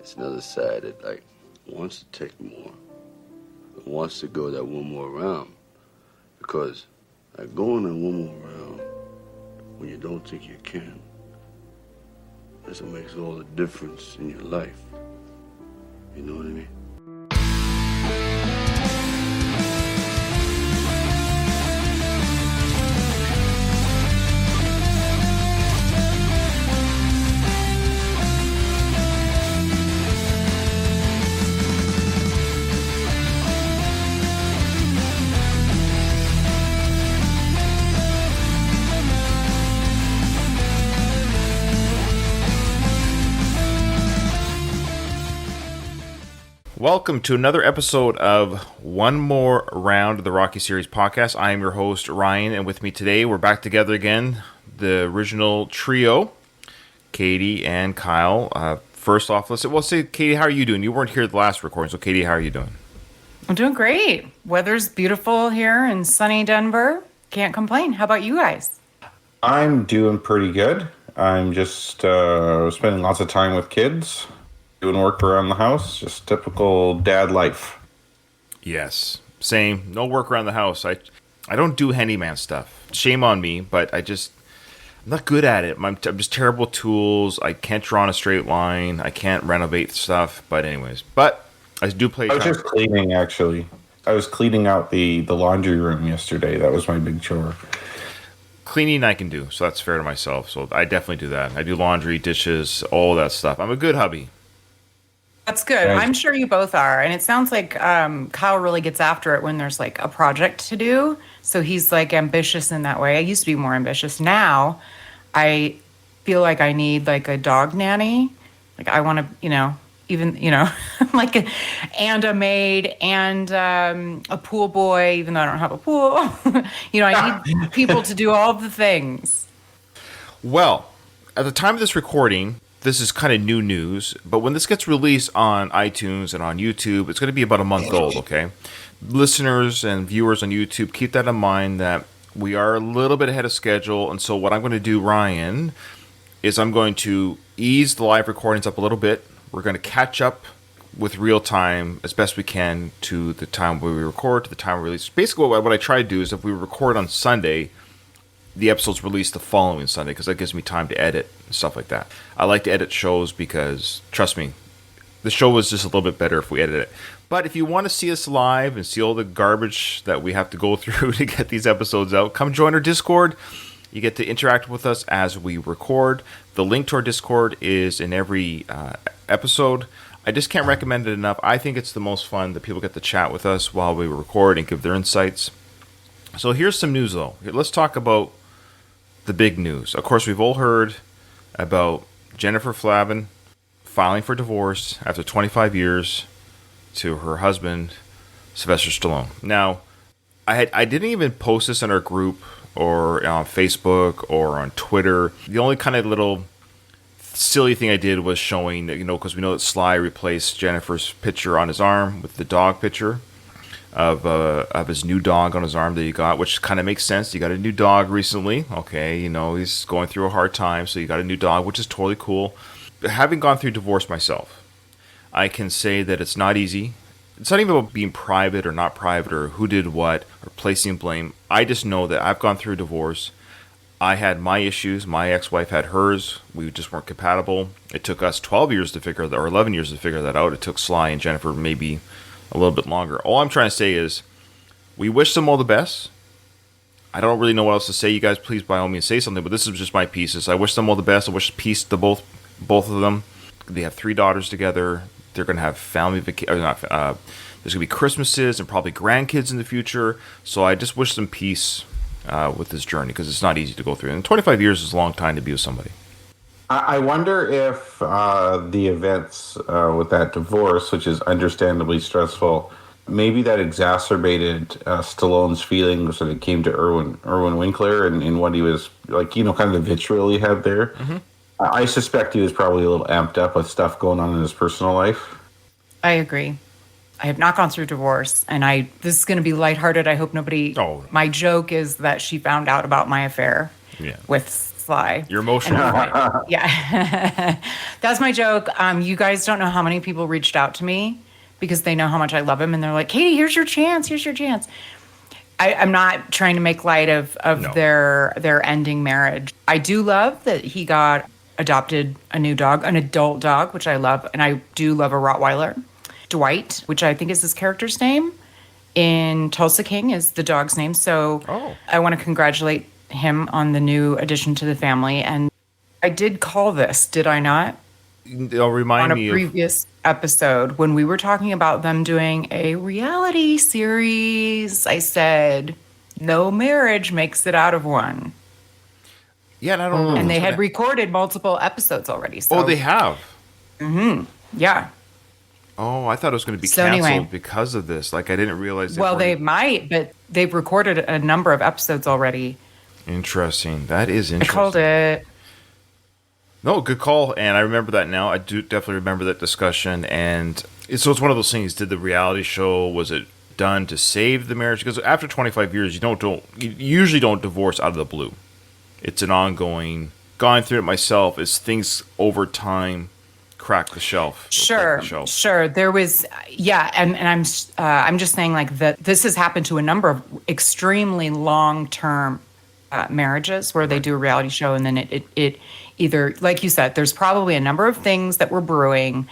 it's another side that like wants to take more, wants to go that one more round, because like going that one more round when you don't think you can, that's what makes all the difference in your life. You know what I mean? Welcome to another episode of One More Round of the Rocky Series podcast. I am your host, Ryan, and with me today, we're back together again, the original trio, Katie and Kyle. First off, let's say, Katie, how are you doing? You weren't here at the last recording, so Katie, how are you doing? I'm doing great. Weather's beautiful here in sunny Denver. Can't complain. How about you guys? I'm doing pretty good. I'm just spending lots of time with kids. Doing work around the house, just typical dad life. Yes, same. No work around the house. I don't do handyman stuff. Shame on me, but I'm not good at it. I'm just terrible with tools. I can't draw on a straight line. I can't renovate stuff. But anyways, I do play. I was just cleaning, actually. I was cleaning out the laundry room yesterday. That was my big chore. Cleaning I can do, so that's fair to myself. So I definitely do that. I do laundry, dishes, all that stuff. I'm a good hubby. That's good. I'm sure you both are. And it sounds like Kyle really gets after it when there's like a project to do. So he's like ambitious in that way. I used to be more ambitious. Now I feel like I need like a dog nanny. Like I want to, like and a maid and a pool boy, even though I don't have a pool. I need people to do all of the things. Well, at the time of this recording, this is kind of new news, but when this gets released on iTunes and on YouTube, it's going to be about a month old, okay? Listeners and viewers on YouTube, keep that in mind that we are a little bit ahead of schedule, and so what I'm going to do, Ryan, is I'm going to ease the live recordings up a little bit. We're going to catch up with real time as best we can to the time where we record, to the time we release. Basically, what I try to do is if we record on Sunday, the episode's released the following Sunday because that gives me time to edit and stuff like that. I like to edit shows because, trust me, the show is just a little bit better if we edit it. But if you want to see us live and see all the garbage that we have to go through to get these episodes out, come join our Discord. You get to interact with us as we record. The link to our Discord is in every episode. I just can't recommend it enough. I think it's the most fun that people get to chat with us while we record and give their insights. So here's some news, though. Let's talk about the big news. Of course, we've all heard about Jennifer Flavin filing for divorce after 25 years to her husband, Sylvester Stallone. Now, I didn't even post this in our group or on Facebook or on Twitter. The only kind of little silly thing I did was showing that, because we know that Sly replaced Jennifer's picture on his arm with the dog picture of his new dog on his arm that he got, which kind of makes sense. You got a new dog recently. Okay, he's going through a hard time, so you got a new dog, which is totally cool. Having gone through divorce myself, I can say that it's not easy. It's not even about being private or not private or who did what or placing blame. I just know that I've gone through divorce. I had my issues. My ex-wife had hers. We just weren't compatible. It took us 12 years to figure that, or 11 years to figure that out. It took Sly and Jennifer maybe a little bit longer. All I'm trying to say is we wish them all the best. I don't really know what else to say. You guys, please, by all means, say something, but this is just my pieces. I wish them all the best. I wish peace to both of them. They have 3 daughters together. They're going to have family vacation. There's going to be Christmases and probably grandkids in the future. So I just wish them peace with this journey because it's not easy to go through. And 25 years is a long time to be with somebody. I wonder if the events with that divorce, which is understandably stressful, maybe that exacerbated Stallone's feelings when it came to Erwin Winkler and what he was like, kind of the vitriol he had there. Mm-hmm. I suspect he was probably a little amped up with stuff going on in his personal life. I agree. I have not gone through divorce, and this is going to be lighthearted. I hope nobody. Oh. My joke is that she found out about my affair with Sly. You're emotional. Yeah. That's my joke. You guys don't know how many people reached out to me because they know how much I love him. And they're like, Katie, here's your chance. Here's your chance. I'm not trying to make light of No. their ending marriage. I do love that he adopted a new dog, an adult dog, which I love. And I do love a Rottweiler. Dwight, which I think is his character's name in Tulsa King, is the dog's name. So I want to congratulate him on the new addition to the family. And I did call this, did I not? They'll remind me on a previous episode when we were talking about them doing a reality series. I said, no marriage makes it out of one. Yeah, and I don't know. And they had recorded multiple episodes already. So. They have? Mm-hmm. Yeah. Oh, I thought it was going to be So canceled anyway. because of this. Like, I didn't realize. They might, but they've recorded a number of episodes already. Interesting. That is interesting. I called it. No, good call. And I remember that now. I do definitely remember that discussion. And it's one of those things. Did the reality show, was it done to save the marriage? Because after 25 years, you usually don't divorce out of the blue. It's an ongoing, gone through it myself, as things over time crack the shelf. Sure. There was, and I'm just saying like that. This has happened to a number of extremely long-term marriages where they do a reality show, and then it either, like you said, there's probably a number of things that were brewing,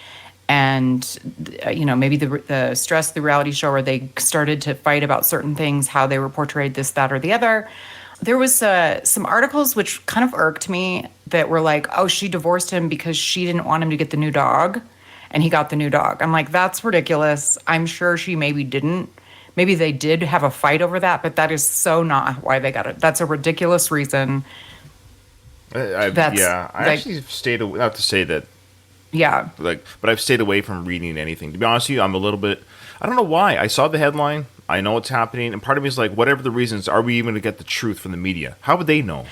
and maybe the stress of the reality show, where they started to fight about certain things, how they were portrayed, this, that, or the other. There was some articles which kind of irked me that were like, oh, she divorced him because she didn't want him to get the new dog, and he got the new dog. I'm like, that's ridiculous. I'm sure she maybe didn't. Maybe they did have a fight over that, but that is so not why they got it. That's a ridiculous reason. I actually stayed away, not to say that. Yeah. But I've stayed away from reading anything. To be honest with you, I'm a little bit, I don't know why. I saw the headline. I know what's happening. And part of me is like, whatever the reasons, are we even going to get the truth from the media? How would they know?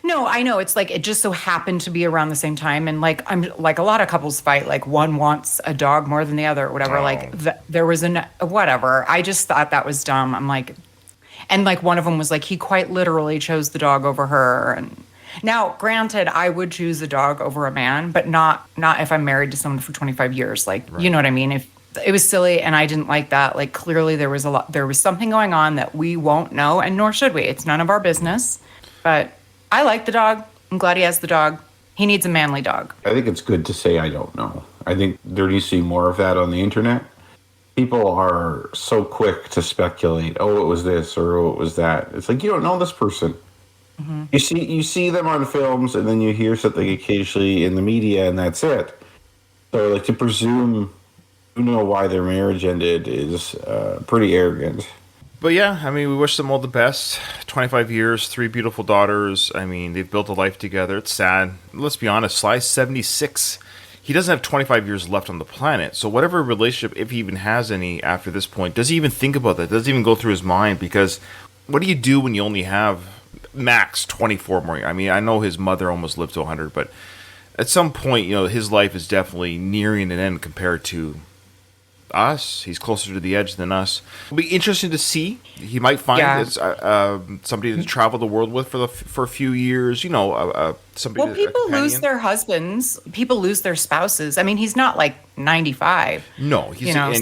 No, I know. It's like it just so happened to be around the same time. And like, I'm like, a lot of couples fight, like one wants a dog more than the other or whatever. Oh. Like there was whatever. I just thought that was dumb. I'm like, and like one of them was like, he quite literally chose the dog over her. And now, granted, I would choose a dog over a man, but not if I'm married to someone for 25 years. Like, right. You know what I mean? If it was silly and I didn't like that, like clearly there was something going on that we won't know, and nor should we. It's none of our business. But I like the dog. I'm glad he has the dog. He needs a manly dog. I think it's good to say I don't know. I think there needs to be more of that on the internet. People are so quick to speculate, oh, it was this or oh, it was that. It's like, you don't know this person. Mm-hmm. You see them on films, and then you hear something occasionally in the media, and that's it. So, like, to presume you know why their marriage ended is pretty arrogant. But yeah, I mean, we wish them all the best. 25 years, 3 beautiful daughters. I mean, they've built a life together. It's sad. Let's be honest, Sly's 76. He doesn't have 25 years left on the planet. So whatever relationship, if he even has any after this point, does he even think about that? Doesn't even go through his mind, because what do you do when you only have max 24 more years? I mean, I know his mother almost lived to 100, but at some point, you know, his life is definitely nearing an end compared to us. He's closer to the edge than us. It'll be interesting to see. He might find somebody to travel the world with for a few years. You know, somebody. Well, people lose their husbands. People lose their spouses. I mean, he's not like 95. No, he's not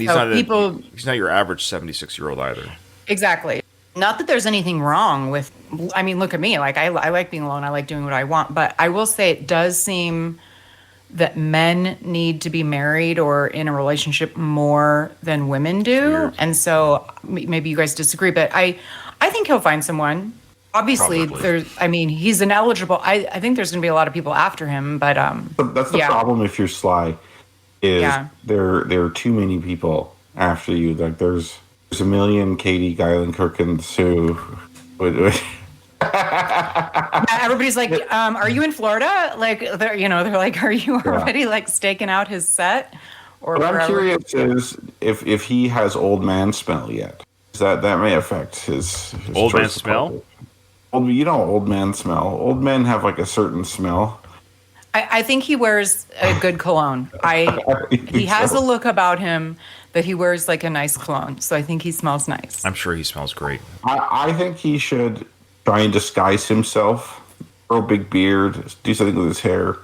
your average 76-year-old either. Exactly. Not that there's anything wrong with. I mean, look at me. Like I like being alone. I like doing what I want. But I will say, it does seem that men need to be married or in a relationship more than women do. Weird. And so maybe you guys disagree, but I think he'll find someone. Obviously, he's ineligible. I think there's going to be a lot of people after him, but that's the problem if you're Sly. There are too many people after you. Like there's a million Katie Guyland Kirkins who would everybody's like, are you in Florida? Like, they're like, are you already like staking out his set? Or what I'm curious is if he has old man smell yet. That may affect his old man smell. Old man smell. Old men have like a certain smell. I think he wears a good cologne. He has a look about him that he wears like a nice cologne. So I think he smells nice. I'm sure he smells great. I think he should try and disguise himself grow a big beard, do something with his hair,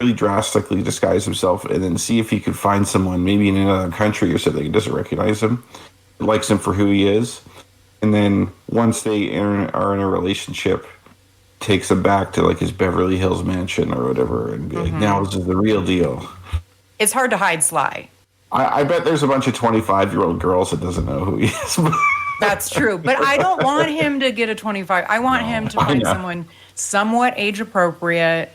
really drastically disguise himself, and then see if he could find someone, maybe in another country or something, who doesn't recognize him, likes him for who he is. And then once they are in a relationship, takes him back to like his Beverly Hills mansion or whatever, and be like, now this is the real deal. It's hard to hide Sly. I bet there's a bunch of 25-year-old girls that doesn't know who he is. That's true. But I don't want him to get a 25. I want him to find someone somewhat age appropriate,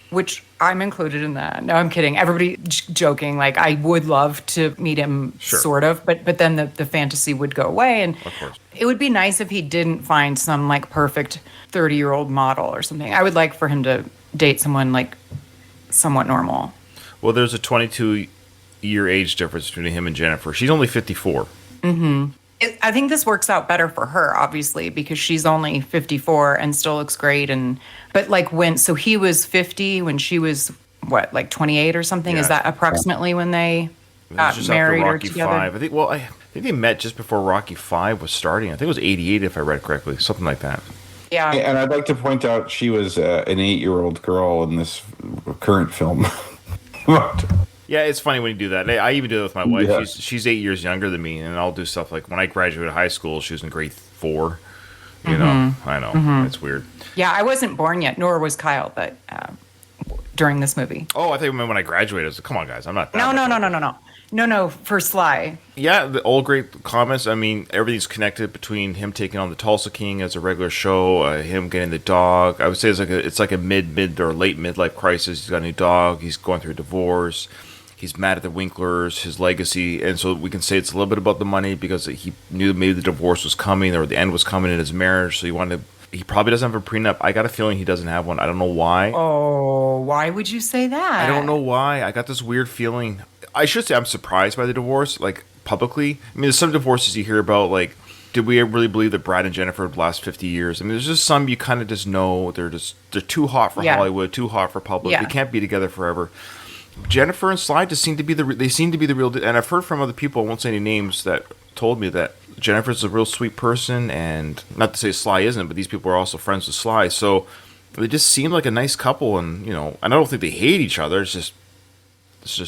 which I'm included in that. No, I'm kidding. Everybody joking. Like, I would love to meet him, sort of, but then the fantasy would go away. And of course, it would be nice if he didn't find some like perfect 30-year-old model or something. I would like for him to date someone like somewhat normal. Well, there's a 22-year age difference between him and Jennifer. She's only 54. Mm-hmm. I think this works out better for her, obviously, because she's only 54 and still looks great. But like so he was 50 when she was what, like 28 or something? Yeah. Is that approximately when they got married or together? I think they met just before Rocky V was starting. I think it was 88 if I read correctly, something like that. Yeah. And I'd like to point out she was an 8-year-old girl in this current film. Yeah, it's funny when you do that. I even do that with my wife. Yeah. She's 8 years younger than me, and I'll do stuff like when I graduated high school, she was in grade 4. You know, I know. It's weird. Yeah, I wasn't born yet, nor was Kyle, but during this movie. Oh, I think when I graduated, I was like, come on, guys, I'm not that. No, for Sly. Yeah, all great comments. I mean, everything's connected between him taking on the Tulsa King as a regular show, him getting the dog. I would say it's like a mid or late midlife crisis. He's got a new dog. He's going through a divorce. He's mad at the Winklers, his legacy, and so we can say it's a little bit about the money because he knew maybe the divorce was coming or the end was coming in his marriage. So he probably doesn't have a prenup. I got a feeling he doesn't have one. I don't know why. Oh, why would you say that? I don't know why. I got this weird feeling. I should say I'm surprised by the divorce, like publicly. I mean, there's some divorces you hear about, like, did we really believe that Brad and Jennifer would last 50 years? I mean, there's just some you kind of just know they're too hot for Hollywood, too hot for public. They can't be together forever. Jennifer and Sly just seem to be the real deal. And I've heard from other people, I won't say any names, that told me that Jennifer's a real sweet person, and not to say Sly isn't, but these people are also friends with Sly. So they just seem like a nice couple, and I don't think they hate each other. It's just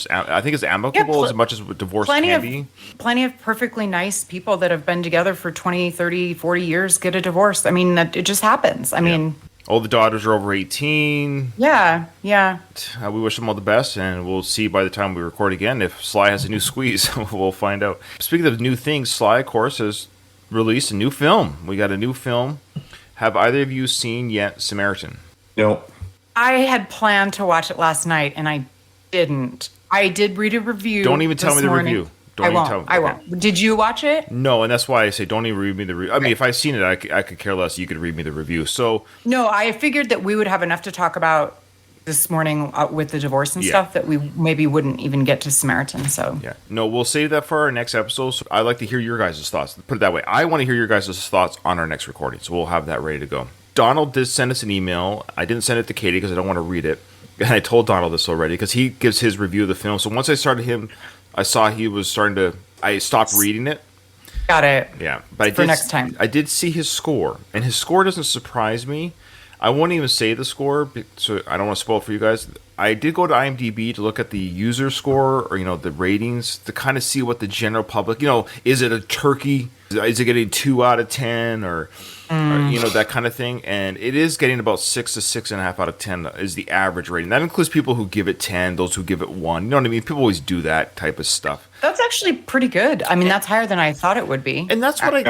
I think it's amicable as much as divorce can be. Plenty of perfectly nice people that have been together for 20, 30, 40 years get a divorce. I mean, it just happens. I mean, all the daughters are over 18. Yeah. We wish them all the best, and we'll see by the time we record again if Sly has a new squeeze. We'll find out. Speaking of new things, Sly, of course, has released a new film. We got a new film. Have either of you seen yet Samaritan? No. I had planned to watch it last night, and I didn't. I did read a review. Don't even tell me the review. I won't. Did you watch it? No, and that's why I say don't even read me the review. I mean, if I've seen it, I could care less. You could read me the review. So no, I figured that we would have enough to talk about this morning with the divorce and stuff that we maybe wouldn't even get to Samaritan. So no, we'll save that for our next episode. So I'd like to hear your guys' thoughts. Put it that way. I want to hear your guys' thoughts on our next recording. So we'll have that ready to go. Donald did send us an email. I didn't send it to Katie because I don't want to read it. And I told Donald this already because he gives his review of the film. So once I started him, I saw he was starting to. I stopped reading it. Got it. Yeah, but next time. I did see his score, and his score doesn't surprise me. I won't even say the score, so I don't want to spoil it for you guys. I did go to IMDb to look at the user score or the ratings to kind of see what the general public. Is it a turkey? Is it getting 2 out of 10 or that kind of thing? And it is getting about 6 to 6.5 out of 10 is the average rating. That includes people who give it 10, those who give it 1. You know what I mean? People always do that type of stuff. That's actually pretty good. I mean, that's higher than I thought it would be. And that's what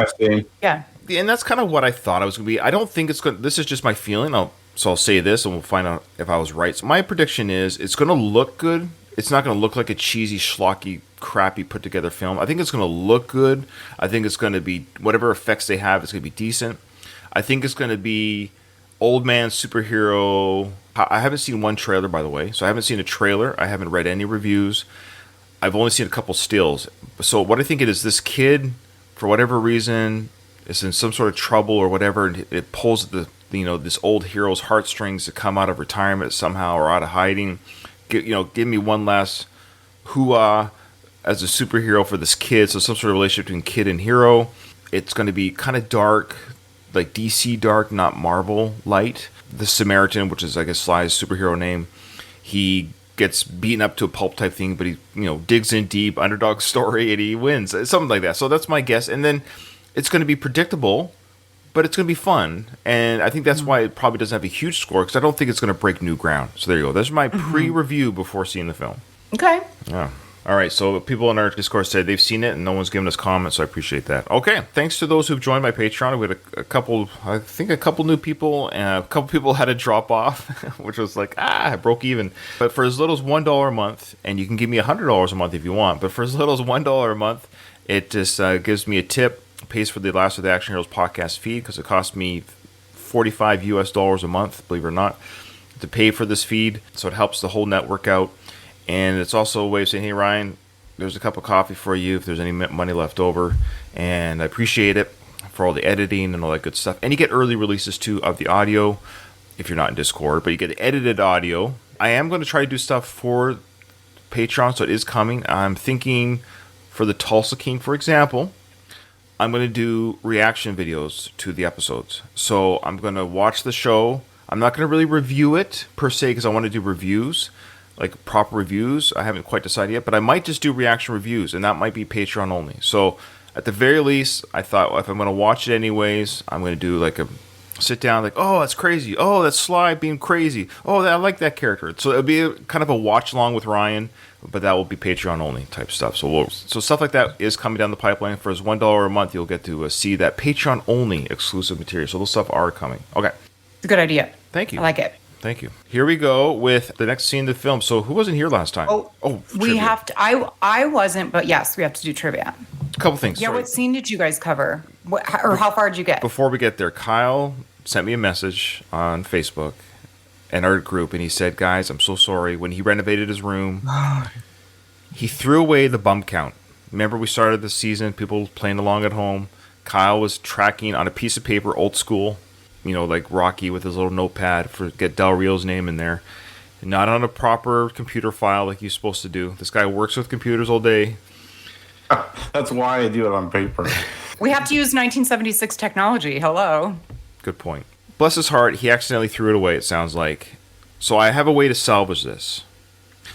Yeah. And that's kind of what I thought I was going to be. I don't think it's going to... This is just my feeling. So I'll say this, and we'll find out if I was right. So my prediction is it's going to look good. It's not going to look like a cheesy, schlocky, crappy put-together film. I think it's going to look good. I think it's going to be... Whatever effects they have, it's going to be decent. I think it's going to be old man superhero. I haven't seen one trailer, by the way. So I haven't seen a trailer. I haven't read any reviews. I've only seen a couple stills. So what I think it is, this kid, for whatever reason, is in some sort of trouble or whatever, and it pulls at this old hero's heartstrings to come out of retirement somehow or out of hiding. Give me one last hoo-ah as a superhero for this kid. So some sort of relationship between kid and hero. It's going to be kind of dark, like DC dark, not Marvel light. the Samaritan, which is, I guess, Sly's superhero name. He gets beaten up to a pulp type thing, but he, digs in deep, underdog story, and he wins. Something like that. So that's my guess. And then it's going to be predictable, but it's going to be fun. And I think that's why it probably doesn't have a huge score, because I don't think it's going to break new ground. So there you go. That's my pre-review before seeing the film. Okay. Yeah. All right, so people in our Discord said they've seen it, and no one's given us comments, so I appreciate that. Okay, thanks to those who've joined my Patreon. We had a couple new people, and a couple people had to drop off, which was like, I broke even. But for as little as $1 a month, and you can give me $100 a month if you want, but for as little as $1 a month, it just gives me a tip, pays for the Last of the Action Heroes podcast feed, because it costs me $45 a month, believe it or not, to pay for this feed, so it helps the whole network out. And it's also a way of saying, hey, Ryan, there's a cup of coffee for you if there's any money left over. And I appreciate it for all the editing and all that good stuff. And you get early releases, too, of the audio if you're not in Discord. But you get edited audio. I am going to try to do stuff for Patreon, so it is coming. I'm thinking for the Tulsa King, for example, I'm going to do reaction videos to the episodes. So I'm going to watch the show. I'm not going to really review it, per se, because I want to do reviews. Like proper reviews. I haven't quite decided yet, but I might just do reaction reviews, and that might be Patreon only. So at the very least, I thought, well, if I'm going to watch it anyways, I'm going to do like a sit down, like, oh, that's crazy. Oh, that's Sly being crazy. Oh, I like that character. So it'll be kind of a watch along with Ryan, but that will be Patreon only type stuff. So stuff like that is coming down the pipeline. For as $1 a month, you'll get to see that Patreon only exclusive material. So those stuff are coming. Okay. It's a good idea. Thank you. I like it. Thank you. Here we go with the next scene of the film. So who wasn't here last time? We trivia. have to. I wasn't, but yes, we have to do trivia. A couple things. Yeah, sorry. what scene did you guys cover? How far did you get? Before we get there, Kyle sent me a message on Facebook and our group, and he said, guys, I'm so sorry. When he renovated his room, he threw away the bump count. Remember, we started the season, people playing along at home. Kyle was tracking on a piece of paper, old school, like Rocky with his little notepad, get Del Rio's name in there. Not on a proper computer file like you're supposed to do. This guy works with computers all day. That's why I do it on paper. We have to use 1976 technology. Hello. Good point. Bless his heart, he accidentally threw it away, it sounds like. So I have a way to salvage this.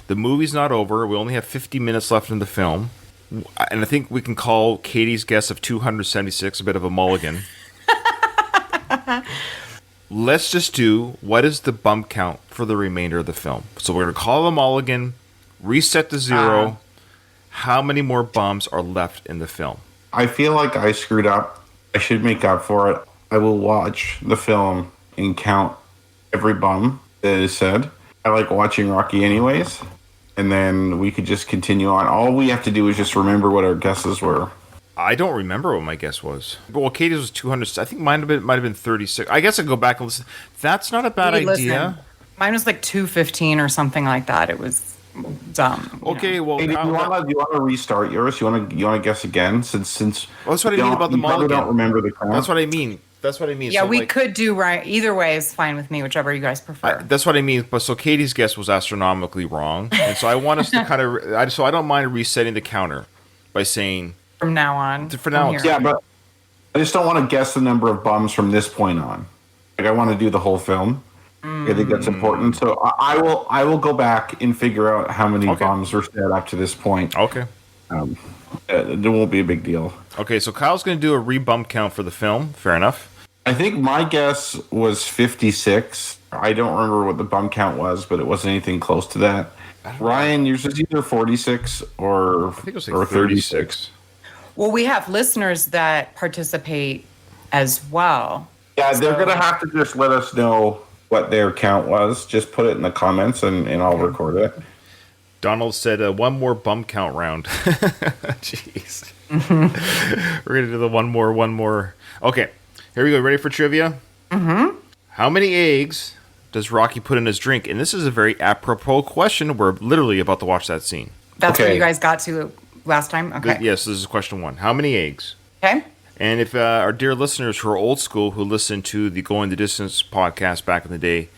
The movie's not over. We only have 50 minutes left in the film. And I think we can call Katie's guess of 276 a bit of a mulligan. Let's just do, what is the bump count for the remainder of the film? So we're going to call a mulligan, reset to 0. How many more bumps are left in the film? I feel like I screwed up. I should make up for it. I will watch the film and count every bum that is said. I like watching Rocky anyways. And then we could just continue on. All we have to do is just remember what our guesses were. I don't remember what my guess was. Well, Katie's was 200. I think mine might have been 36. I guess I go back and listen. That's not a bad idea. Listen, mine was like 215 or something like that. It was dumb. Okay, well, Hey, do you want to restart yours? You want to guess again? Since well, that's what I mean about the mulligan. Don't remember the count. That's what I mean. Yeah, so, we could do right. Either way is fine with me, whichever you guys prefer. That's what I mean. But so Katie's guess was astronomically wrong, and so I want us to kind of. So I don't mind resetting the counter by saying from now on. Yeah, but I just don't want to guess the number of bums from this point on. Like I want to do the whole film. I think that's important. So I will go back and figure out how many bums were set up to this point. Okay. It won't be a big deal. Okay, so Kyle's going to do a rebump count for the film. Fair enough. I think my guess was 56. I don't remember what the bump count was, but it wasn't anything close to that. Ryan, yours is either 46 or 36. Well, we have listeners that participate as well. Yeah, they're going to have to just let us know what their count was. Just put it in the comments and I'll record it. Donald said one more bump count round. Jeez. We're going to do the one more. Okay, here we go. Ready for trivia? Mm-hmm. How many eggs does Rocky put in his drink? And this is a very apropos question. We're literally about to watch that scene. That's what you guys got to last time? Okay. Yes, this is question 1. How many eggs? Okay. And if our dear listeners who are old school, who listened to the Going the Distance podcast back in the day,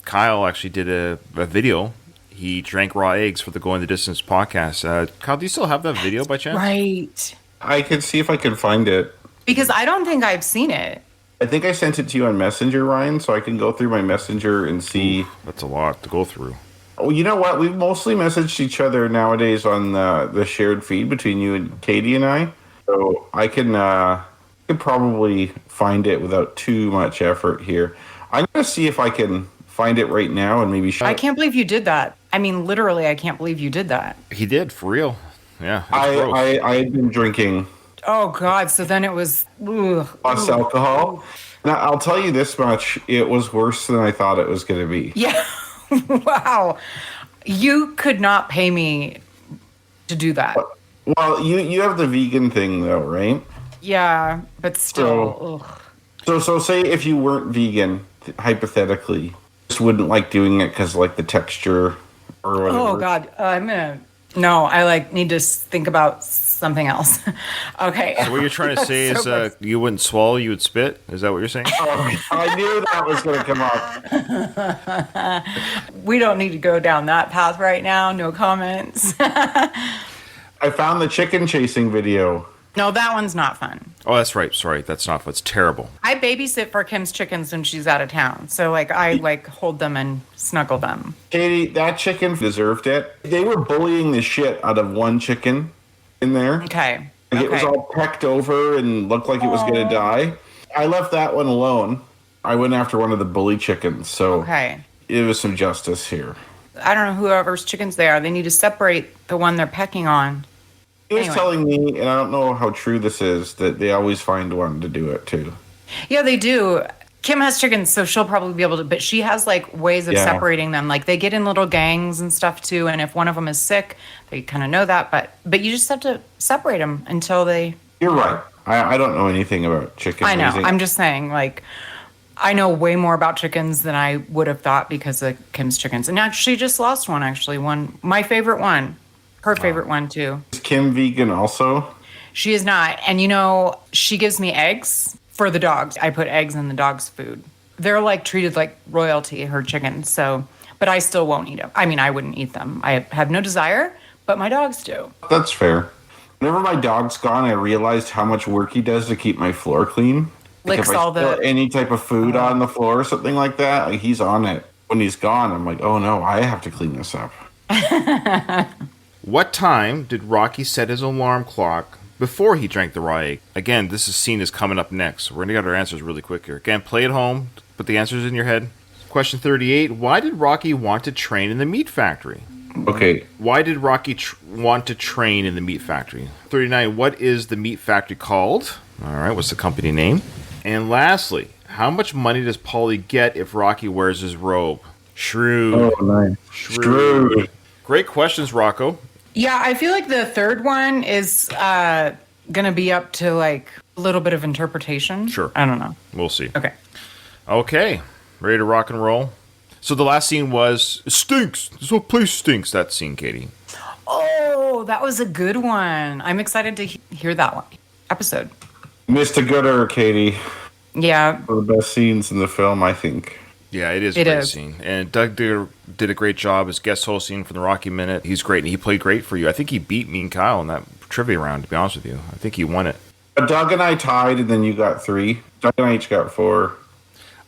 Kyle actually did a video. He drank raw eggs for the Going the Distance podcast. Kyle, do you still have that video by chance? Right. I can see if I can find it. Because I don't think I've seen it. I think I sent it to you on Messenger, Ryan, so I can go through my Messenger and see. That's a lot to go through. Oh, you know what? We've mostly messaged each other nowadays on the shared feed between you and Katie and I. So I could probably find it without too much effort here. I'm going to see if I can find it right now and maybe show I can't believe you did that. I mean, literally, I can't believe you did that. He did, for real. Yeah. I had been drinking Oh, God. So then it was... Ugh, plus alcohol. Now, I'll tell you this much. It was worse than I thought it was going to be. Yeah. Wow. You could not pay me to do that. Well, you have the vegan thing, though, right? Yeah, but still. So say if you weren't vegan, hypothetically, just wouldn't like doing it because like the texture or whatever. Oh God, No, I need to think about something else. Okay. So what you're trying to say is you wouldn't swallow, you would spit? Is that what you're saying? I knew that was going to come up. We don't need to go down that path right now. No comments. I found the chicken chasing video. No, that one's not fun. Oh, that's right. Sorry, that's not. It's terrible. I babysit for Kim's chickens when she's out of town, so I hold them and snuggle them. Katie, that chicken deserved it. They were bullying the shit out of one chicken in there. Okay. It was all pecked over and looked like it was going to die. I left that one alone. I went after one of the bully chickens, so it was some justice here. I don't know whoever's chickens they are. They need to separate the one they're pecking on. He was telling me, and I don't know how true this is, that they always find one to do it too. Yeah, they do. Kim has chickens, so she'll probably be able to, but she has ways of separating them. They get in little gangs and stuff too, and if one of them is sick, they kind of know that, but you just have to separate them until they... You're right. I don't know anything about chicken I know. raising. I'm just saying, I know way more about chickens than I would have thought because of Kim's chickens. And actually just lost one, my favorite one. Her favorite one, too. Is Kim vegan also? She is not. And, she gives me eggs for the dogs. I put eggs in the dogs' food. They're, treated like royalty, her chickens. So, but I still won't eat them. I mean, I wouldn't eat them. I have no desire, but my dogs do. That's fair. Whenever my dog's gone, I realized how much work he does to keep my floor clean. Licks if I all spill any type of food on the floor or something like that, he's on it. When he's gone, I'm like, oh, no, I have to clean this up. What time did Rocky set his alarm clock before he drank the raw egg? Again, this is scene is coming up next. We're going to get our answers really quick here. Again, play at home. Put the answers in your head. Question 38. Why did Rocky want to train in the meat factory? Okay. Why did Rocky want to train in the meat factory? 39. What is the meat factory called? All right. What's the company name? And lastly, how much money does Paulie get if Rocky wears his robe? Shrewd. Oh, nice. Shrewd. Great questions, Rocco. Yeah, I feel like the third one is going to be up to a little bit of interpretation. Sure. I don't know. We'll see. Okay. Ready to rock and roll? So the last scene was, it stinks. This whole place stinks. That scene, Katie. Oh, that was a good one. I'm excited to hear that one. Episode. Missed a gooder, Katie. Yeah. One of the best scenes in the film, I think. Yeah, it is a great scene. And Doug did a great job as guest hosting for the Rocky Minute. He's great, and he played great for you. I think he beat me and Kyle in that trivia round, to be honest with you. I think he won it. Doug and I tied, and then you got 3. Doug and I each got 4.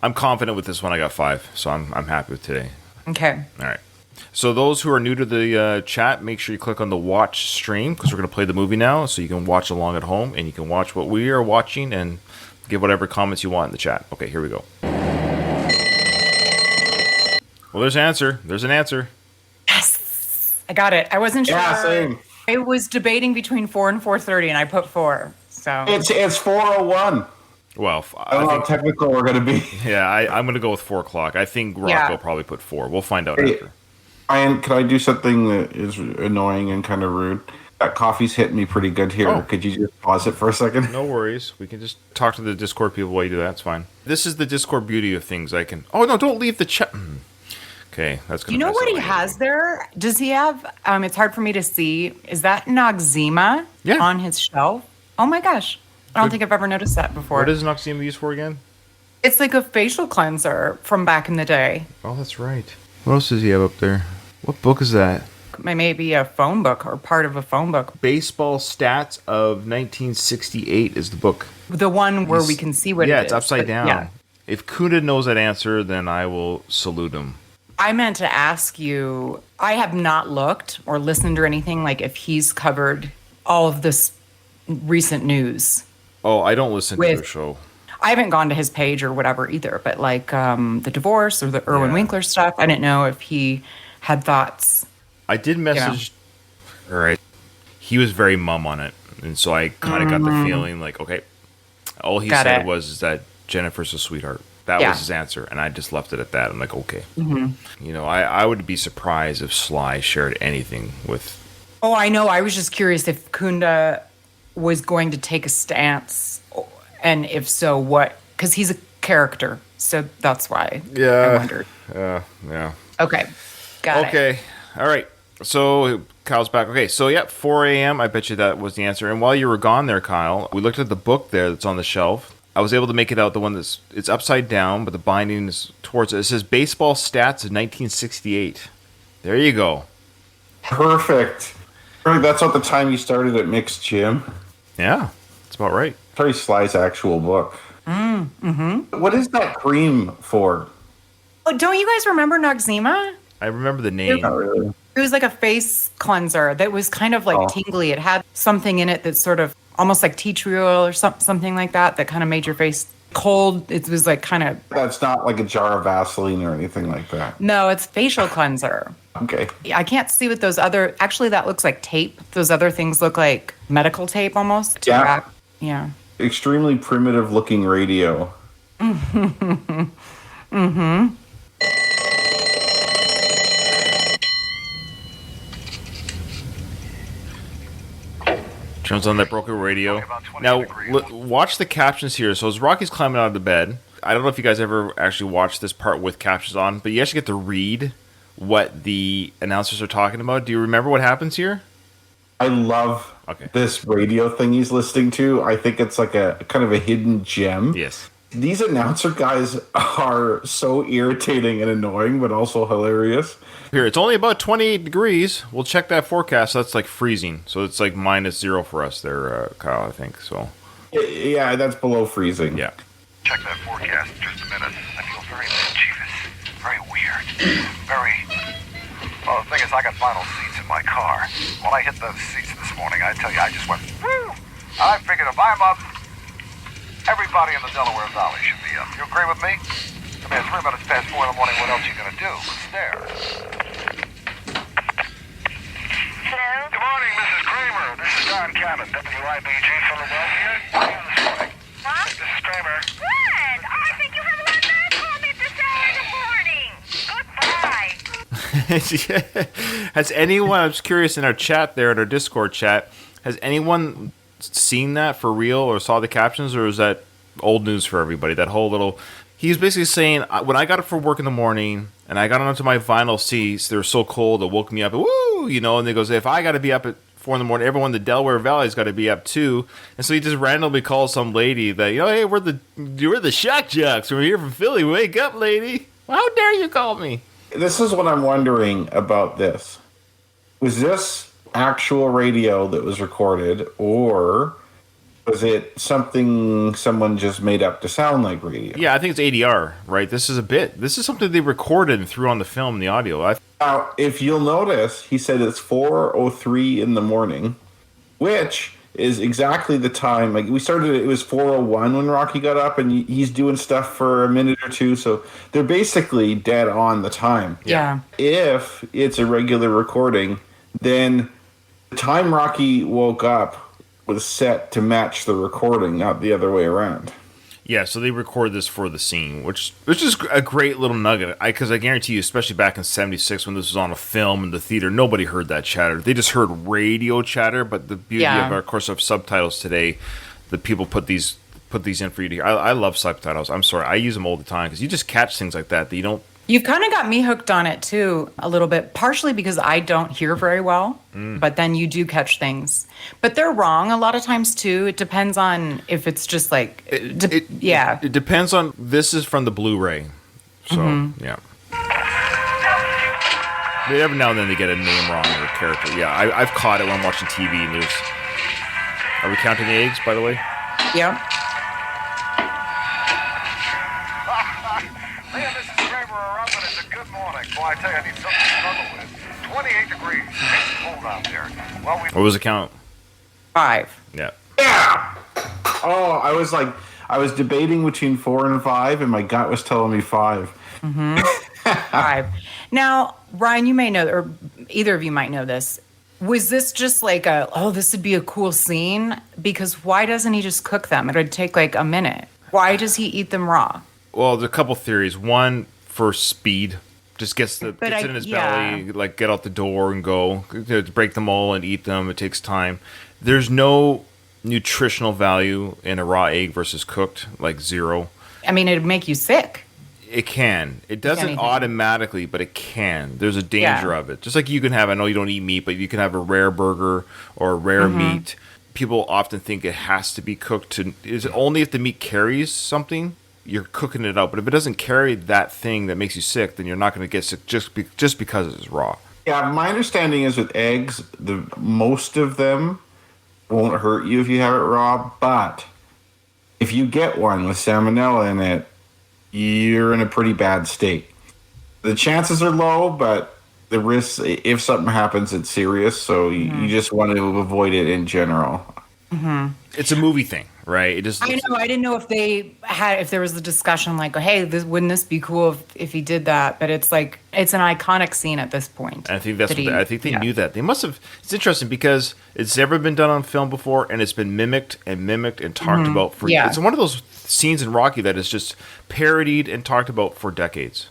I'm confident with this one. I got 5, so I'm happy with today. Okay. All right. So those who are new to the chat, make sure you click on the watch stream, because we're going to play the movie now, so you can watch along at home, and you can watch what we are watching and give whatever comments you want in the chat. Okay, here we go. Well, there's an answer. There's an answer. Yes. I got it. I wasn't sure. Yeah, same. I was debating between 4 and 4:30, and I put 4. So It's 4:01. Well, I don't know how technical we're going to be. Yeah, I'm going to go with 4 o'clock. I think Rocco probably put 4. We'll find out after. Ryan, can I do something that is annoying and kind of rude? That coffee's hitting me pretty good here. Oh. Could you just pause it for a second? No worries. We can just talk to the Discord people while you do that. It's fine. This is the Discord beauty of things. I can... Oh, no, don't leave the chat. Okay, that's going to... Do you know what he has there? Does he have... it's hard for me to see. Is that Noxzema on his shelf? Oh, my gosh. I don't think I've ever noticed that before. What is Noxzema used for again? It's like a facial cleanser from back in the day. Oh, that's right. What else does he have up there? What book is that? maybe a phone book or part of a phone book. Baseball Stats of 1968 is the book. The one where we can see what it is. Yeah, it's upside down. Yeah. If Kunda knows that answer, then I will salute him. I meant to ask you, I have not looked or listened or anything, like if he's covered all of this recent news. Oh, I don't listen to the show. I haven't gone to his page or whatever either, but like the divorce or the Irwin Winkler stuff, I didn't know if he had thoughts. I did message. All right. He was very mum on it. And so I kind of got the feeling like, okay, all he said was that Jennifer's a sweetheart. That was his answer. And I just left it at that. I'm like, okay. You know, I would be surprised if Sly shared anything with. Oh, I know. I was just curious if Kunda was going to take a stance. And if so, what? Because he's a character. So that's why I wondered. Yeah. Okay. Got it. Okay. All right. So Kyle's back. Okay. So, 4 a.m. I bet you that was the answer. And while you were gone there, Kyle, we looked at the book there that's on the shelf. I was able to make it out, the one it's upside down, but the binding is towards it. It says Baseball Stats of 1968. There you go. Perfect. That's not the time you started at Mixed Gym. Yeah, that's about right. Terry Sly's actual book. What is that cream for? Oh, don't you guys remember Noxzema? I remember the name. Not really. It was like a face cleanser that was kind of like tingly. It had something in it that's sort of almost like tea tree oil or something like that kind of made your face cold. It was like kind of... That's not like a jar of Vaseline or anything like that. No, it's facial cleanser. Okay. I can't see what those other... Actually, that looks like tape. Those other things look like medical tape almost. To wrap. Yeah. Extremely primitive looking radio. Turns on that broken radio. Now, watch the captions here. So as Rocky's climbing out of the bed, I don't know if you guys ever actually watched this part with captions on, but you actually get to read what the announcers are talking about. Do you remember what happens here? I love this radio thing he's listening to. I think it's like a kind of a hidden gem. Yes. These announcer guys are so irritating and annoying, but also hilarious. Here, it's only about 28 degrees. We'll check that forecast. That's like freezing. So it's like -0 for us there, Kyle, I think. So. Yeah, that's below freezing. Yeah. Check that forecast in just a minute. I feel very mischievous, very weird, very... Well, the thing is, I got vinyl seats in my car. When I hit those seats this morning, I tell you, I just went, woo! I figured if I'm up, everybody in the Delaware Valley should be up. You agree with me? I mean, it's 3 minutes past 4 in the morning. What else are you going to do? Stare. Hello? Good morning, Mrs. Kramer. This is Don Cabot, WIBG Philadelphia. How are you this morning? What? This is Kramer. Good. Oh, I think you have a lot of comment this hour in the morning. Goodbye. Has anyone, I'm just curious, in our chat there, in our Discord chat, has anyone seen that for real or saw the captions, or is that old news for everybody? That whole little... He's basically saying, when I got up for work in the morning and I got onto my vinyl seats, they were so cold, it woke me up. Woo! You know, and he goes, if I got to be up at 4 in the morning, everyone in the Delaware Valley's got to be up too. And so he just randomly calls some lady that, you know, hey, we're the shock jocks. We're here from Philly. Wake up, lady. How dare you call me? This is what I'm wondering about this. Was this actual radio that was recorded, or was it something someone just made up to sound like radio? Yeah, I think it's ADR, right? This is a bit. This is something they recorded and threw on the film and the audio. Now, if you'll notice, he said it's 4:03 in the morning, which is exactly the time. Like we started, it was 4:01 when Rocky got up, and he's doing stuff for a minute or two. So they're basically dead on the time. Yeah. If it's a regular recording, then the time Rocky woke up was set to match the recording, not the other way around. Yeah, so they record this for the scene, which is a great little nugget. Because I guarantee you, especially back in '76 when this was on a film in the theater, nobody heard that chatter. They just heard radio chatter. But the beauty of course, of subtitles today, that people put these in for you to hear. I love subtitles. I'm sorry, I use them all the time because you just catch things like that you don't. You've kind of got me hooked on it too, a little bit, partially because I don't hear very well, but then you do catch things. But they're wrong a lot of times too. It depends on if it's just like, It depends on, this is from the Blu-ray. So, yeah. But every now and then they get a name wrong or a character. Yeah, I've caught it when I'm watching TV. And there's. Are we counting the eggs, by the way? Yeah. Man, this is Kramer around, but it's a good morning. Boy, I tell you, I need something to snuggle with. 28 degrees. It's cold out there. Well, What was the count? 5. Yeah. Yeah. Oh, I was debating between 4 and 5, and my gut was telling me 5. 5. Now, Ryan, you may know, or either of you might know this. Was this just like this would be a cool scene? Because why doesn't he just cook them? It would take like a minute. Why does he eat them raw? Well, there's a couple theories. One, for speed. Just gets it in his belly, like get out the door and go. To break them all and eat them, it takes time. There's no nutritional value in a raw egg versus cooked, like 0. I mean, it'd make you sick. It can. It doesn't Anything. automatically, but it can. There's a danger of it. Just like you can have, I know you don't eat meat, but you can have a rare burger or a rare meat. People often think it has to be cooked. Is it only if the meat carries something, you're cooking it out. But if it doesn't carry that thing that makes you sick, then you're not going to get sick just because it's raw. Yeah, my understanding is with eggs, most of them won't hurt you if you have it raw. But if you get one with salmonella in it, you're in a pretty bad state. The chances are low, but the risk, if something happens, it's serious. So you just want to avoid it in general. It's a movie thing, right? It just I know. I didn't know if there was a discussion like, hey, wouldn't this be cool if he did that? But it's like, it's an iconic scene at this point. I think I think they knew that. They must have. It's interesting because it's never been done on film before, and it's been mimicked and talked about for. Yeah. It's one of those scenes in Rocky that is just parodied and talked about for decades.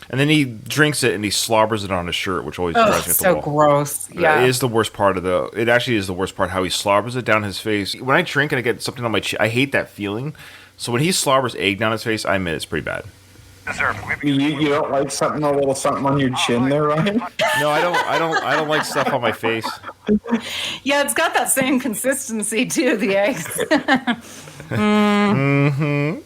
And then he drinks it and he slobbers it on his shirt, which always drives me up the so wall. gross. Yeah. It is the worst part of it actually is the worst part, how he slobbers it down his face. When I drink and I get something on my chin, I hate that feeling. So when he slobbers egg down his face, I admit it's pretty bad. You don't like a little something on your chin there, Ryan? No, I don't like stuff on my face. Yeah, it's got that same consistency too, the eggs. Yeah,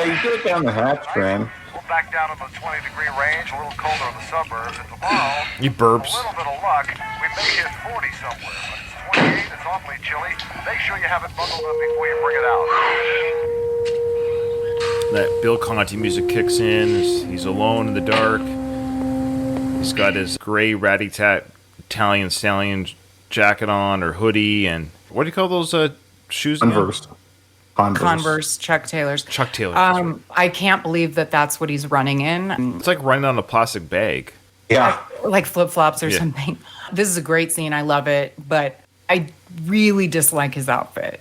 you get it down the hatch, man. Back down in the 20-degree range, a little colder in the suburbs. And tomorrow, He burps. a little bit of luck, we may hit 40 somewhere. But it's 28, it's awfully chilly. Make sure you have it bundled up before you bring it out. That Bill Conti music kicks in. He's alone in the dark. He's got his gray ratty-tat Italian stallion jacket on, or hoodie, and what do you call those shoes? Converse, Chuck Taylors. Chuck Taylor. I can't believe that's what he's running in. It's like running on a plastic bag. Yeah. Like flip-flops or Yeah. something. This is a great scene. I love it, but I really dislike his outfit.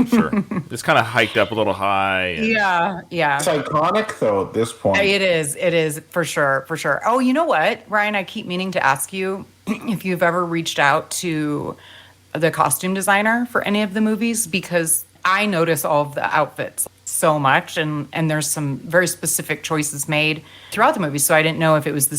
Sure. It's kind of hiked up a little high. And Yeah. It's iconic, though, at this point. It is for sure. Oh, you know what, Ryan? I keep meaning to ask you if you've ever reached out to the costume designer for any of the movies, because I notice all of the outfits so much, and there's some very specific choices made throughout the movies. So I didn't know if it's the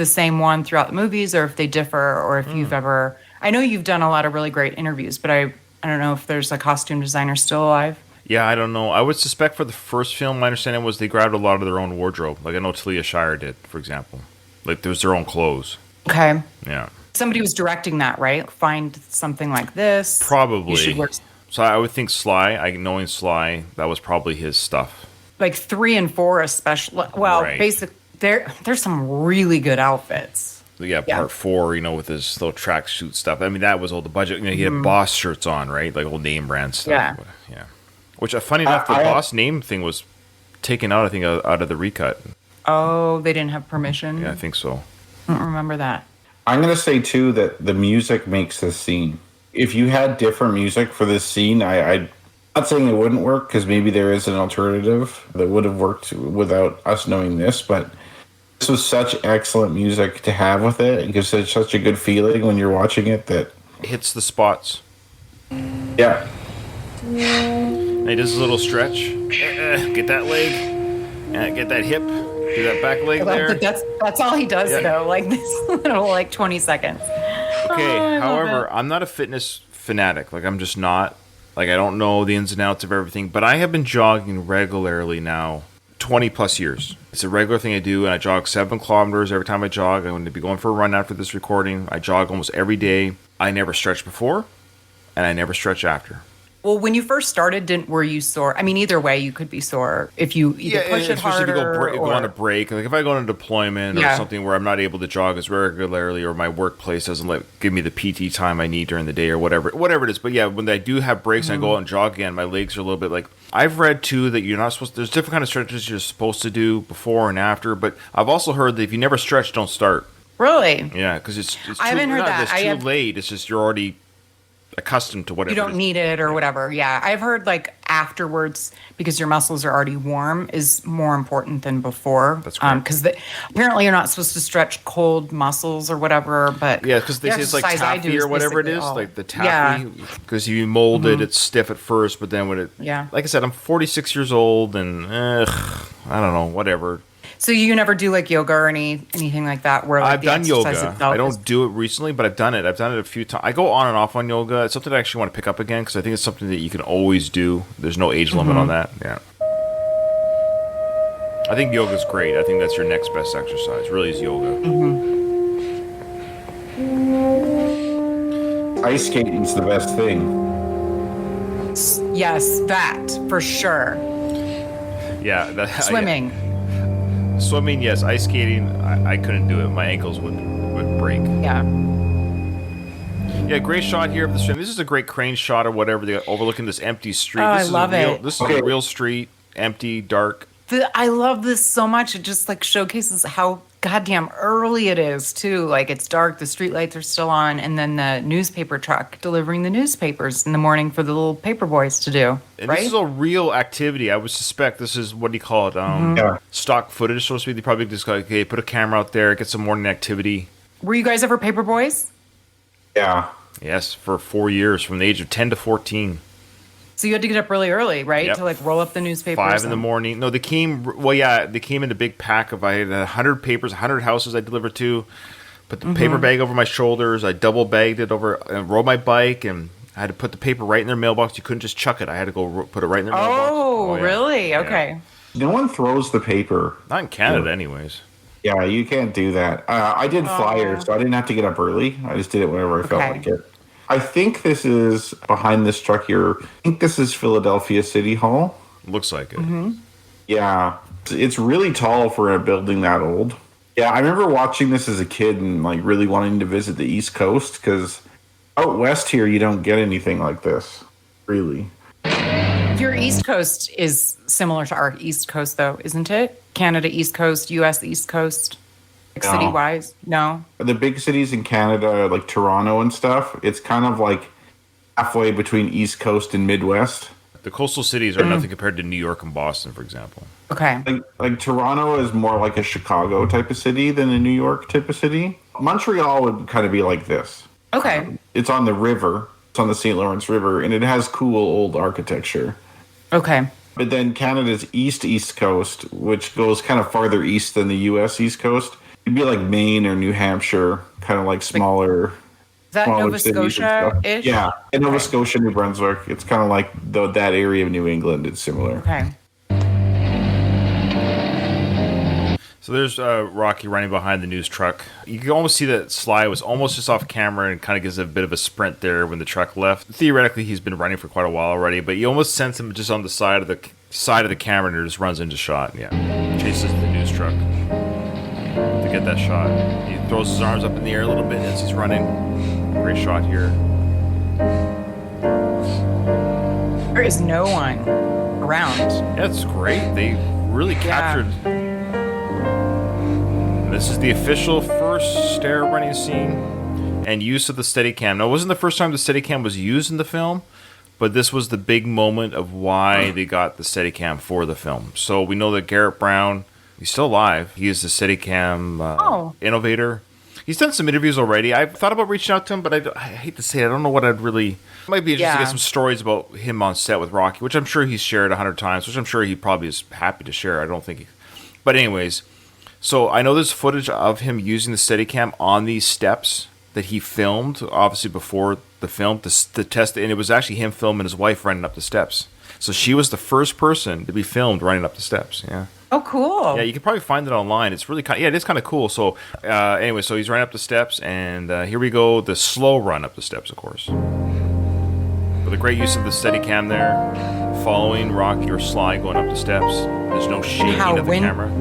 same one throughout the movies, or if they differ, or if you've ever. I know you've done a lot of really great interviews, but I don't know if there's a costume designer still alive. Yeah, I don't know. I would suspect for the first film, my understanding was they grabbed a lot of their own wardrobe. Like I know Talia Shire did, for example. Like there's their own clothes. Okay. Yeah. Somebody was directing that, right? Find something like this. Probably. You should wear. So I would think Sly, knowing Sly, that was probably his stuff. Like 3 and 4 especially. Well, Right. basically, there's some really good outfits. Yeah, part 4, with his little tracksuit stuff. I mean, that was all the budget. He had Boss shirts on, right? Like old name brand stuff. Yeah. Yeah. Which, funny enough, the Boss name thing was taken out, I think, out of the recut. Oh, they didn't have permission? Yeah, I think so. I don't remember that. I'm going to say, too, that the music makes this scene. If you had different music for this scene, I'm not saying it wouldn't work, because maybe there is an alternative that would have worked without us knowing this, but this was such excellent music to have with it. It gives it such a good feeling when you're watching it that... It hits the spots. Yeah. And he does a little stretch. Get that leg. Get that hip. Do that back leg there. That's all he does, though. Like this little, 20 seconds. Okay, however, I'm not a fitness fanatic. Like, I'm just not. Like, I don't know the ins and outs of everything. But I have been jogging regularly now 20 plus years. It's a regular thing I do, and I jog 7 kilometers every time I jog. I'm going to be going for a run after this recording. I jog almost every day. I never stretched before, and I never stretch after. Well, when you first started, were you sore? I mean, either way, you could be sore if you either push it harder if you go on a break. Like if I go on a deployment or something where I'm not able to jog as regularly, or my workplace doesn't give me the PT time I need during the day, or whatever it is. But yeah, when I do have breaks and I go out and jog again, my legs are a little bit like. I've read too that you're not supposed. There's different kind of stretches you're supposed to do before and after. But I've also heard that if you never stretch, don't start. Really? Yeah, because it's I haven't heard that. It's too late. It's just you're already accustomed to whatever. You don't need it or whatever. Yeah. I've heard afterwards, because your muscles are already warm, is more important than before. That's correct. Because apparently you're not supposed to stretch cold muscles or whatever. But yeah, because they say it's like taffy or whatever it is, like the taffy. Because if you mold it, it's stiff at first, but then when it, like I said, I'm 46 years old, and I don't know, whatever. So you never do yoga or anything like that? Where I've done yoga. I don't do it recently, but I've done it. I've done it a few times. I go on and off on yoga. It's something I actually want to pick up again because I think it's something that you can always do. There's no age limit on that. Yeah. I think yoga's great. I think that's your next best exercise. Really is yoga. Ice skating's the best thing. Yes, that for sure. Yeah. Swimming. Swimming, yes. Ice skating, I couldn't do it. My ankles would break. Yeah. Yeah, great shot here of the stream. This is a great crane shot or whatever, overlooking this empty street. I love it. This is a real street, empty, dark. I love this so much. It just showcases how goddamn early it is too. It's dark, the street lights are still on, and then the newspaper truck delivering the newspapers in the morning for the little paper boys to do. And right? This is a real activity. I would suspect this is, what do you call it? Stock footage, so to speak. They probably just go, okay, put a camera out there, get some morning activity. Were you guys ever paper boys? Yeah. Yes, for 4 years, from the age of 10 to 14. So you had to get up really early, right? Yep. To roll up the newspapers. 5 in the morning. No, they came in a big pack of, I had 100 papers, 100 houses I delivered to. Put the paper bag over my shoulders. I double bagged it over and rode my bike, and I had to put the paper right in their mailbox. You couldn't just chuck it. I had to go put it right in their mailbox. Oh, yeah. Really? Okay. No one throws the paper. Not in Canada, anyways. Yeah, you can't do that. I did flyers, so I didn't have to get up early. I just did it whenever I felt like it. I think this is behind this truck here. I think this is Philadelphia City Hall. Looks like it. Yeah. It's really tall for a building that old. Yeah, I remember watching this as a kid and really wanting to visit the East Coast because out west here you don't get anything like this, really. Your East Coast is similar to our East Coast, though, isn't it? Canada East Coast, U.S. East Coast. City-wise? No. The big cities in Canada, like Toronto and stuff, it's kind of halfway between East Coast and Midwest. The coastal cities are nothing compared to New York and Boston, for example. Okay. Like Toronto is more like a Chicago type of city than a New York type of city. Montreal would kind of be like this. Okay. It's on the river. It's on the St. Lawrence River, and it has cool old architecture. Okay. But then Canada's East Coast, which goes kind of farther east than the U.S. East Coast, it'd be like Maine or New Hampshire, kind of smaller. Is that Nova Scotia-ish? Yeah, in Nova Scotia, New Brunswick. It's kind of like that area of New England. It's similar. Okay. So there's Rocky running behind the news truck. You can almost see that Sly was almost just off camera and kind of gives a bit of a sprint there when the truck left. Theoretically, he's been running for quite a while already, but you almost sense him just on the side of the camera and just runs into shot. Yeah, chases the news truck to get that shot. He throws his arms up in the air a little bit as he's running. Great shot here. There is no one around. Yeah, it's great. They really captured. This is the official first stair running scene and use of the Steadicam. Now, it wasn't the first time the Steadicam was used in the film, but this was the big moment of why they got the Steadicam for the film. So we know that Garrett Brown, he's still alive. He is the Steadicam innovator. He's done some interviews already. I've thought about reaching out to him, but I hate to say it. I don't know what I'd really... It might be interesting to get some stories about him on set with Rocky, which I'm sure he's shared 100 times, which I'm sure he probably is happy to share. I don't think he... But anyways... So I know there's footage of him using the Steadicam on these steps that he filmed, obviously before the film, to test it. And it was actually him filming his wife running up the steps. So she was the first person to be filmed running up the steps. Yeah. Oh, cool. Yeah, you can probably find it online. It's really it is kind of cool. So anyway, so he's running up the steps, and here we go, the slow run up the steps, of course. With a great use of the Steadicam there, following Rocky or Sly going up the steps. There's no shaking of the camera.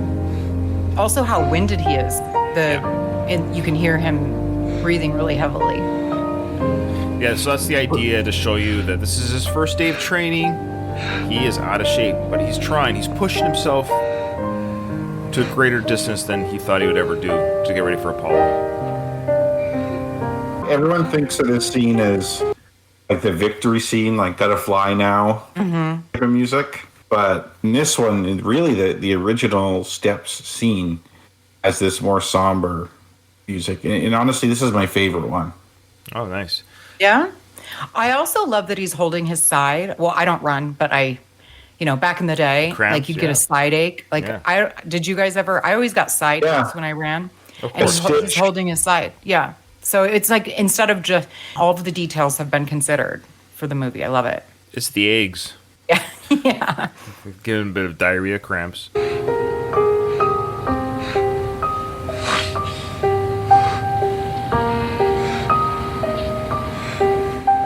Also, how winded he is. And you can hear him breathing really heavily. Yeah, so that's the idea, to show you that this is his first day of training. He is out of shape, but he's trying. He's pushing himself to a greater distance than he thought he would ever do to get ready for Apollo. Everyone thinks of this scene as like the victory scene, like "Gotta Fly Now" type of music. But in this one, really the original Steps scene has this more somber music. And honestly, this is my favorite one. Oh, nice. Yeah. I also love that he's holding his side. Well, I don't run, but back in the day, Cramps, like you'd get a side ache. Like did you guys ever? I always got side aches when I ran, and he's holding his side. Yeah. So it's like, instead of just, all of the details have been considered for the movie. I love it. It's the eggs. Yeah. Yeah. Giving a bit of diarrhea cramps.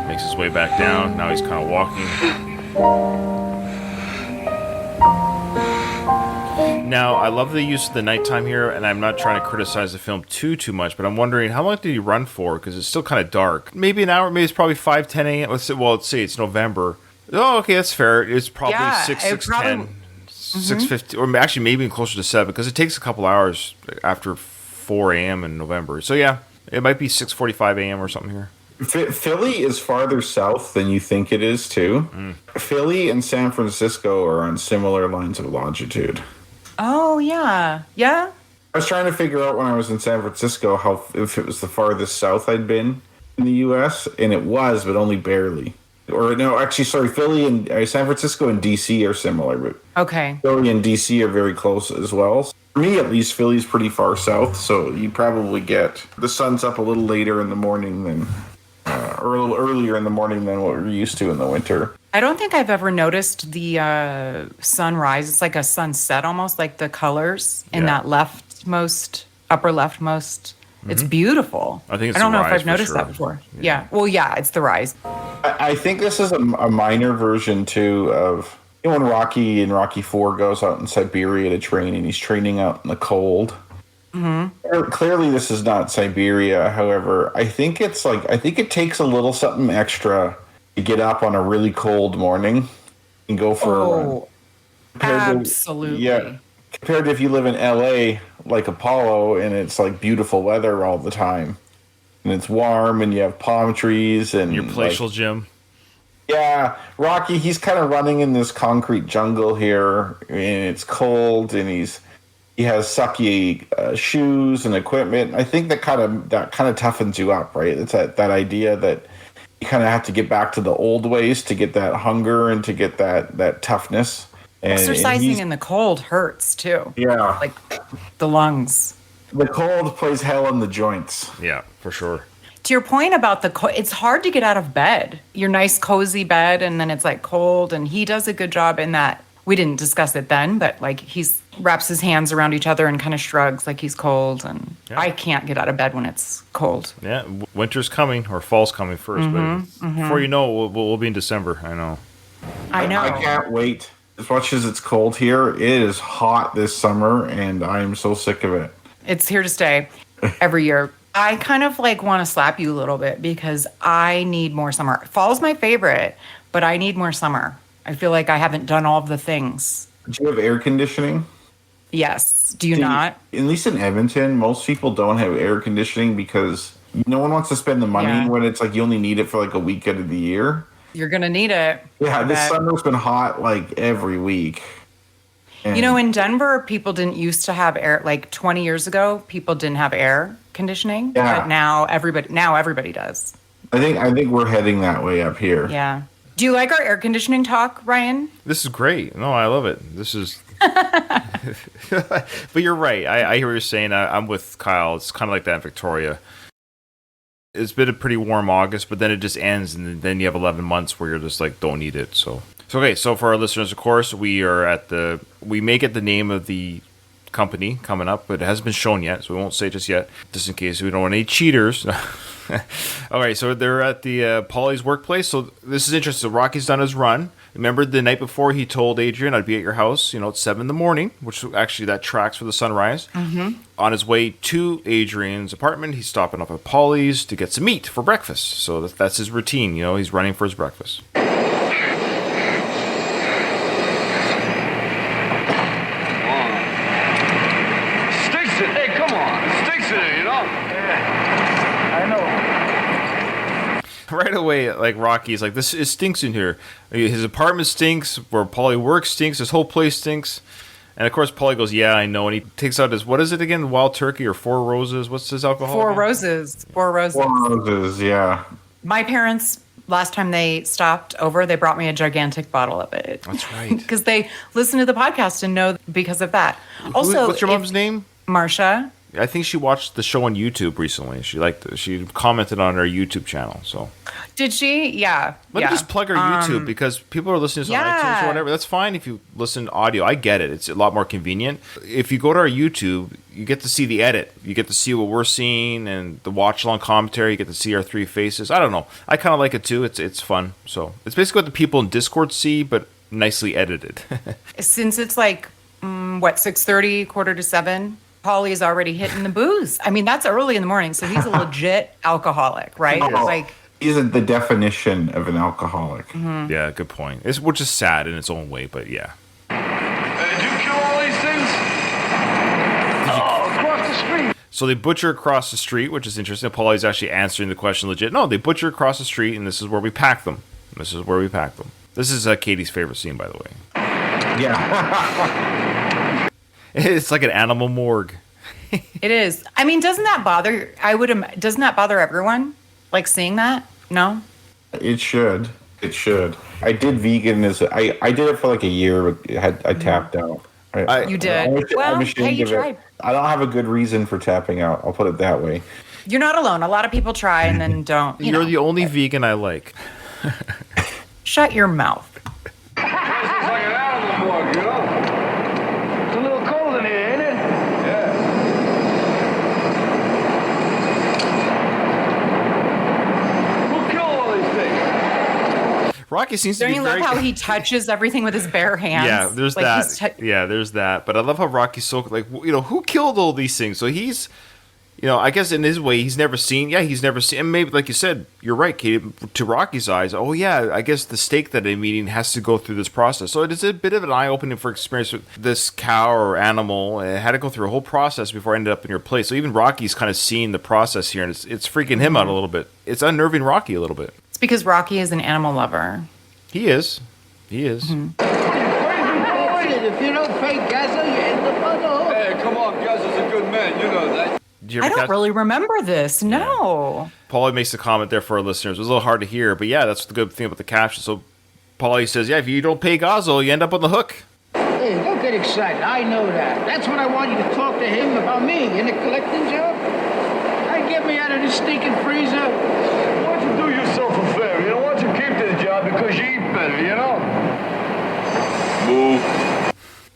Makes his way back down. Now he's kind of walking. Now, I love the use of the nighttime here, and I'm not trying to criticize the film too much, but I'm wondering, how long did he run for? Because it's still kind of dark. Maybe an hour, maybe it's probably 5, 10 a.m. Let's say it's November. Oh, okay, that's fair. It's probably 6:10, 6:50, or actually maybe even closer to 7, because it takes a couple hours after 4 a.m. in November. So yeah, it might be 6:45 a.m. or something here. Philly is farther south than you think it is, too. Philly and San Francisco are on similar lines of longitude. Oh, yeah. Yeah? I was trying to figure out when I was in San Francisco if it was the farthest south I'd been in the U.S., and it was, but only barely. Or no, actually, sorry, Philly and San Francisco and D.C. are similar, but okay. Philly and D.C. are very close as well. For me, at least, Philly's pretty far south, so you probably get the sun's up a little later in the morning than, or a little earlier in the morning than what we're used to in the winter. I don't think I've ever noticed the sunrise. It's like a sunset almost, like the colors in that upper leftmost. It's beautiful. I think it's don't know rise, if I've noticed sure. that before. Yeah. Well, yeah, it's the rise. I think this is a minor version, too, of when Rocky in Rocky IV goes out in Siberia to train, and he's training out in the cold. Mm-hmm. Clearly, this is not Siberia. However, I think it takes a little something extra to get up on a really cold morning and go for a run. Absolutely. Compared to if you live in LA like Apollo and it's like beautiful weather all the time and it's warm and you have palm trees and your palatial gym. Yeah, Rocky, he's kind of running in this concrete jungle here, and it's cold, and he has sucky shoes and equipment. I think that kind of toughens you up, right? It's that idea that you kind of have to get back to the old ways to get that hunger and to get that toughness. Exercising in the cold hurts too. Yeah. Like the lungs. The cold plays hell in the joints. Yeah, for sure. To your point about it's hard to get out of bed. Your nice cozy bed, and then it's like cold, and he does a good job in that. We didn't discuss it then, but like he's wraps his hands around each other and kind of shrugs like he's cold, and I can't get out of bed when it's cold. Yeah, winter's coming, or fall's coming first, but before you know it, we'll be in December. I know. I can't wait. As much as it's cold here, it is hot this summer, and I am so sick of it. It's here to stay every year. I kind of like want to slap you a little bit because I need more summer. Fall's my favorite, but I need more summer. I feel like I haven't done all of the things. Do you have air conditioning? Yes. Do you not? At least in Edmonton, most people don't have air conditioning because no one wants to spend the money when it's like you only need it for like a week out of the year. You're going to need it. Yeah, this summer's been hot like every week. And in Denver, people didn't used to have air. Like 20 years ago, people didn't have air conditioning. Yeah. But now everybody does. I think we're heading that way up here. Yeah. Do you like our air conditioning talk, Ryan? This is great. No, I love it. This is... But you're right. I hear what you're saying. I'm with Kyle. It's kind of like that in Victoria. It's been a pretty warm August, but then it just ends, and then you have 11 months where you're just like, don't eat it. So okay. So for our listeners, of course, we may get the name of the company coming up, but it hasn't been shown yet, so we won't say just yet, just in case we don't want any cheaters. Okay, so they're at the Paulie's workplace. So this is interesting. So Rocky's done his run. Remember the night before he told Adrian, I'd be at your house, at 7 in the morning, which actually that tracks for the sunrise. Mm-hmm. On his way to Adrian's apartment, he's stopping up at Paulie's to get some meat for breakfast. So that's his routine. He's running for his breakfast. Right away, like Rocky's like, this it stinks in here. His apartment stinks. Where Paulie works stinks. His whole place stinks. And of course, Paulie goes, "Yeah, I know." And he takes out his, what is it again? Wild Turkey or Four Roses? What's his alcohol? Four Roses. Four Roses. Yeah. My parents, last time they stopped over, they brought me a gigantic bottle of it. That's right. Because they listen to the podcast and know because of that. Also, what's your mom's name? Marcia. I think she watched the show on YouTube recently. She commented on our YouTube channel. So did she? Yeah. Let me just plug our YouTube because people are listening to us on iTunes or whatever. That's fine if you listen to audio. I get it. It's a lot more convenient. If you go to our YouTube, you get to see the edit. You get to see what we're seeing and the watch along commentary. You get to see our three faces. I don't know. I kind of like it too. It's fun. So it's basically what the people in Discord see, but nicely edited. Since it's like 6:30, 6:45. Paulie's already hitting the booze. I mean, that's early in the morning, so he's a legit alcoholic, right? He's the definition of an alcoholic. Mm-hmm. Yeah, good point. Which is sad in its own way, but yeah. Did you kill all these things? Across the street. So they butcher across the street, which is interesting. Paulie's actually answering the question legit. No, they butcher across the street, and this is where we pack them. This is Katie's favorite scene, by the way. Yeah. It's like an animal morgue. It is. I mean, doesn't that bother? Doesn't that bother everyone? Like seeing that? No. It should. I did veganism. I did it for like a year. But I tapped out. You did. You tried. I don't have a good reason for tapping out. I'll put it that way. You're not alone. A lot of people try and then don't. You're the only vegan I like. Shut your mouth. This is like an animal morgue, It's a little cold in here, ain't it? Yeah. Who killed all these things? Rocky seems to be Don't you love how he touches everything with his bare hands? Yeah, there's that. There's that. But I love how Rocky's so who killed all these things? So he's, I guess in his way, he's never seen. Yeah, he's never seen. And maybe, like you said, you're right, Kate. To Rocky's eyes, oh yeah, I guess the steak that I'm eating has to go through this process. So it is a bit of an eye-opening for experience with this cow or animal. It had to go through a whole process before it ended up in your plate. So even Rocky's kind of seeing the process here, and it's freaking him out a little bit. It's unnerving Rocky a little bit. It's because Rocky is an animal lover. He is. Mm-hmm. If you don't pay Gazza, you end up on the hook. Hey, come on, Gazza's a good man. You know that. I don't really remember this. No. Paulie makes a comment there for our listeners. It was a little hard to hear, but yeah, that's the good thing about the caption. So Paulie says, yeah, if you don't pay Gazzo, you end up on the hook. Hey, don't get excited. I know that. That's what I want you to talk to him about me in the collecting job. Get me out of this stinking freezer. Why don't you do yourself a favor? Why don't you keep this job because you eat better, Boo.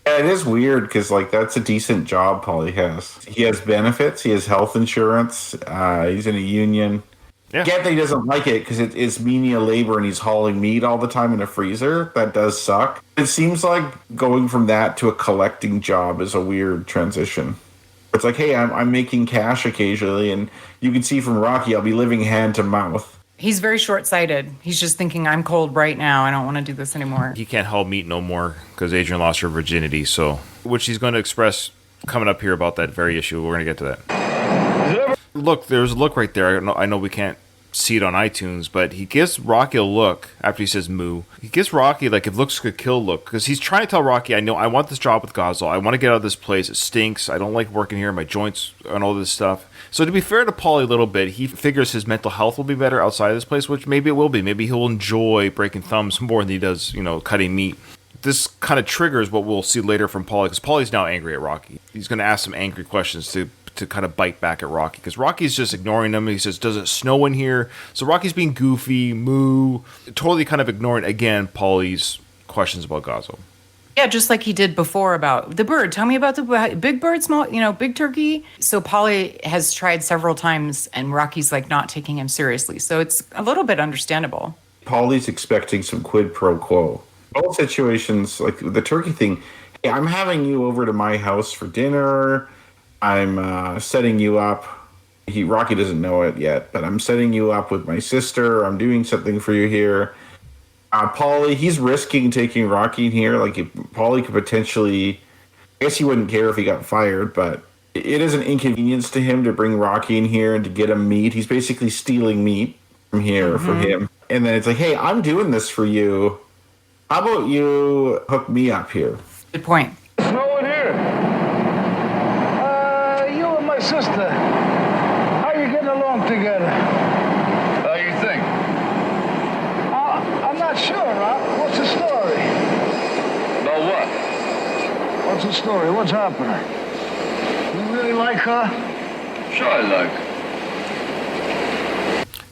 Yeah, it is weird because that's a decent job Paulie has. He has benefits. He has health insurance. He's in a union. Yeah. Get that he doesn't like it because it's menial labor and he's hauling meat all the time in a freezer. That does suck. It seems like going from that to a collecting job is a weird transition. It's like, hey, I'm making cash occasionally, and you can see from Rocky, I'll be living hand to mouth. He's very short-sighted. He's just thinking, I'm cold right now. I don't want to do this anymore. He can't haul meat no more because Adrian lost her virginity, which he's going to express coming up here about that very issue. We're going to get to that. Look, there's a look right there. I know we can't see it on iTunes, but he gives Rocky a look after he says moo. He gives Rocky if looks could kill look, because he's trying to tell Rocky, I know I want this job with Gazzo. I want to get out of this place. It stinks. I don't like working here. My joints and all this stuff. So to be fair to Paulie a little bit, he figures his mental health will be better outside of this place, which maybe it will be. Maybe he'll enjoy breaking thumbs more than he does, cutting meat. This kind of triggers what we'll see later from Paulie, because Paulie's now angry at Rocky. He's going to ask some angry questions to to kind of bite back at Rocky, because Rocky's just ignoring him. He says, "Does it snow in here?" So Rocky's being goofy, totally kind of ignoring again Paulie's questions about Gazzo. Yeah, just like he did before about the bird. Tell me about the big bird, small, big turkey. So Paulie has tried several times, and Rocky's like not taking him seriously. So it's a little bit understandable. Paulie's expecting some quid pro quo. Both situations, like the turkey thing, hey, I'm having you over to my house for dinner. I'm setting you up. Rocky doesn't know it yet, but I'm setting you up with my sister. I'm doing something for you here. Paulie, he's risking taking Rocky in here. Like, Paulie could potentially, I guess he wouldn't care if he got fired, but it is an inconvenience to him to bring Rocky in here and to get him meat. He's basically stealing meat from here for him. And then it's like, hey, I'm doing this for you. How about you hook me up here? Good point. No one here. You and my sister. How you getting along together? How you think? I'm not sure, Rob. What's the story? About what? What's the story? What's happening? You really like her? Sure I like.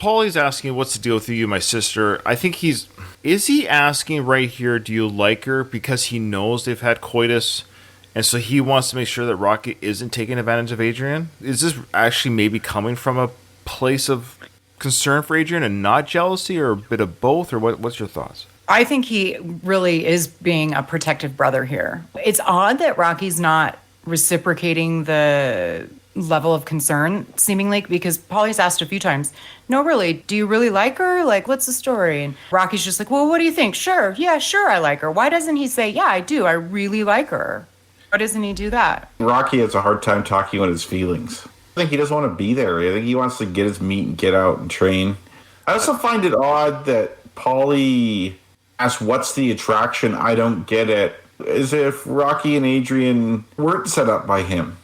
Paulie's asking, "What's the deal with you, my sister?" I think is he asking right here, "Do you like her?" because he knows they've had coitus, and so he wants to make sure that Rocky isn't taking advantage of Adrian? Is this actually maybe coming from a place of concern for Adrian and not jealousy, or a bit of both, or what's your thoughts? I think he really is being a protective brother here. It's odd that Rocky's not reciprocating the level of concern, seemingly, because Paulie's asked a few times, "No, really, do you really like her? Like, what's the story?" And Rocky's just like, "Well, what do you think?" "Sure, yeah, sure, I like her." Why doesn't he say, "Yeah, I do, I really like her"? Why doesn't he do that? Rocky has a hard time talking about his feelings. I think he doesn't want to be there. I think he wants to get his meat and get out and train. I also find it odd that Paulie asks, "What's the attraction? I don't get it." As if Rocky and Adrian weren't set up by him.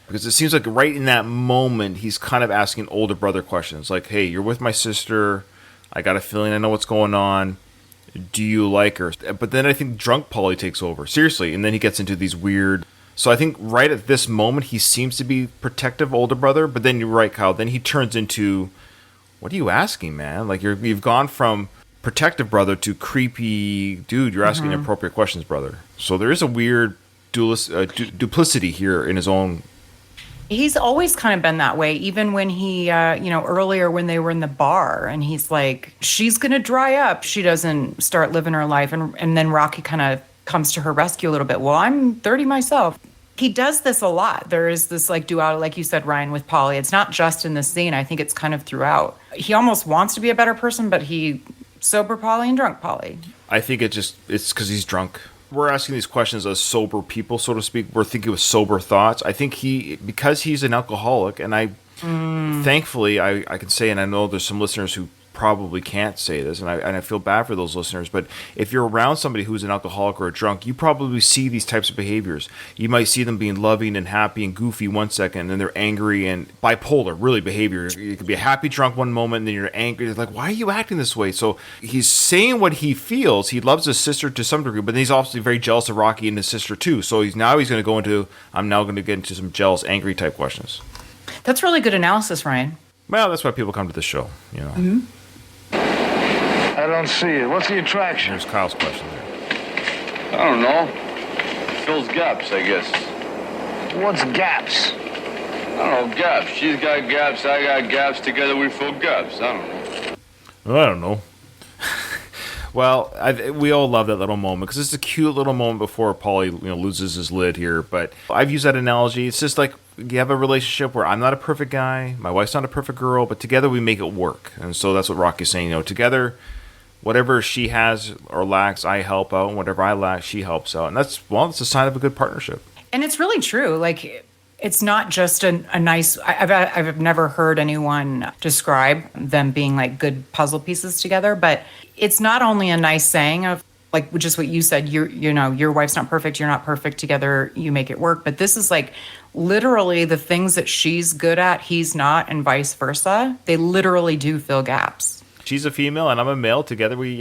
Because it seems like right in that moment, he's kind of asking older brother questions. Like, "Hey, you're with my sister. I got a feeling I know what's going on. Do you like her?" But then I think drunk Paulie takes over. Seriously. And then he gets into these weird... So I think right at this moment, he seems to be protective older brother. But then you're right, Kyle. Then he turns into, "What are you asking, man? Like, you've gone from protective brother to creepy dude. You're asking inappropriate questions, brother." So there is a weird duplicity here in his own... He's always kind of been that way, even when he, earlier when they were in the bar and he's like, "She's going to dry up. She doesn't start living her life." And then Rocky kind of comes to her rescue a little bit. "Well, I'm 30 myself." He does this a lot. There is this duality, like you said, Ryan, with Paulie. It's not just in this scene. I think it's kind of throughout. He almost wants to be a better person, but he sober Paulie and drunk Paulie. I think it's because he's drunk. We're asking these questions as sober people, so to speak. We're thinking with sober thoughts. I think because he's an alcoholic, and thankfully, I can say, and I know there's some listeners who probably can't say this, and I feel bad for those listeners, but if you're around somebody who's an alcoholic or a drunk, you probably see these types of behaviors. You might see them being loving and happy and goofy one second, and then they're angry and bipolar, really behavior. You could be a happy drunk one moment, and then you're angry. It's like, why are you acting this way? So he's saying what he feels. He loves his sister to some degree, but then he's obviously very jealous of Rocky and his sister too. So he's going to go into, I'm now going to get into some jealous, angry type questions. That's really good analysis, Ryan. Well, that's why people come to the show, Mm-hmm. I don't see it. What's the attraction? Here's Kyle's question there. I don't know. Fills gaps, I guess. What's gaps? I don't know, gaps. She's got gaps, I got gaps. Together we fill gaps. I don't know. I don't know. Well, we all love that little moment because it's a cute little moment before Paulie loses his lid here. But I've used that analogy. It's just like you have a relationship where I'm not a perfect guy, my wife's not a perfect girl, but together we make it work. And so that's what Rocky's saying. Together, whatever she has or lacks, I help out, and whatever I lack, she helps out. And it's a sign of a good partnership. And it's really true. Like, it's not just a nice... I've never heard anyone describe them being like good puzzle pieces together, but it's not only a nice saying of like just what you said, your wife's not perfect, you're not perfect, together you make it work, but this is like literally the things that she's good at, he's not, and vice versa. They literally do fill gaps. She's a female and I'm a male. Together we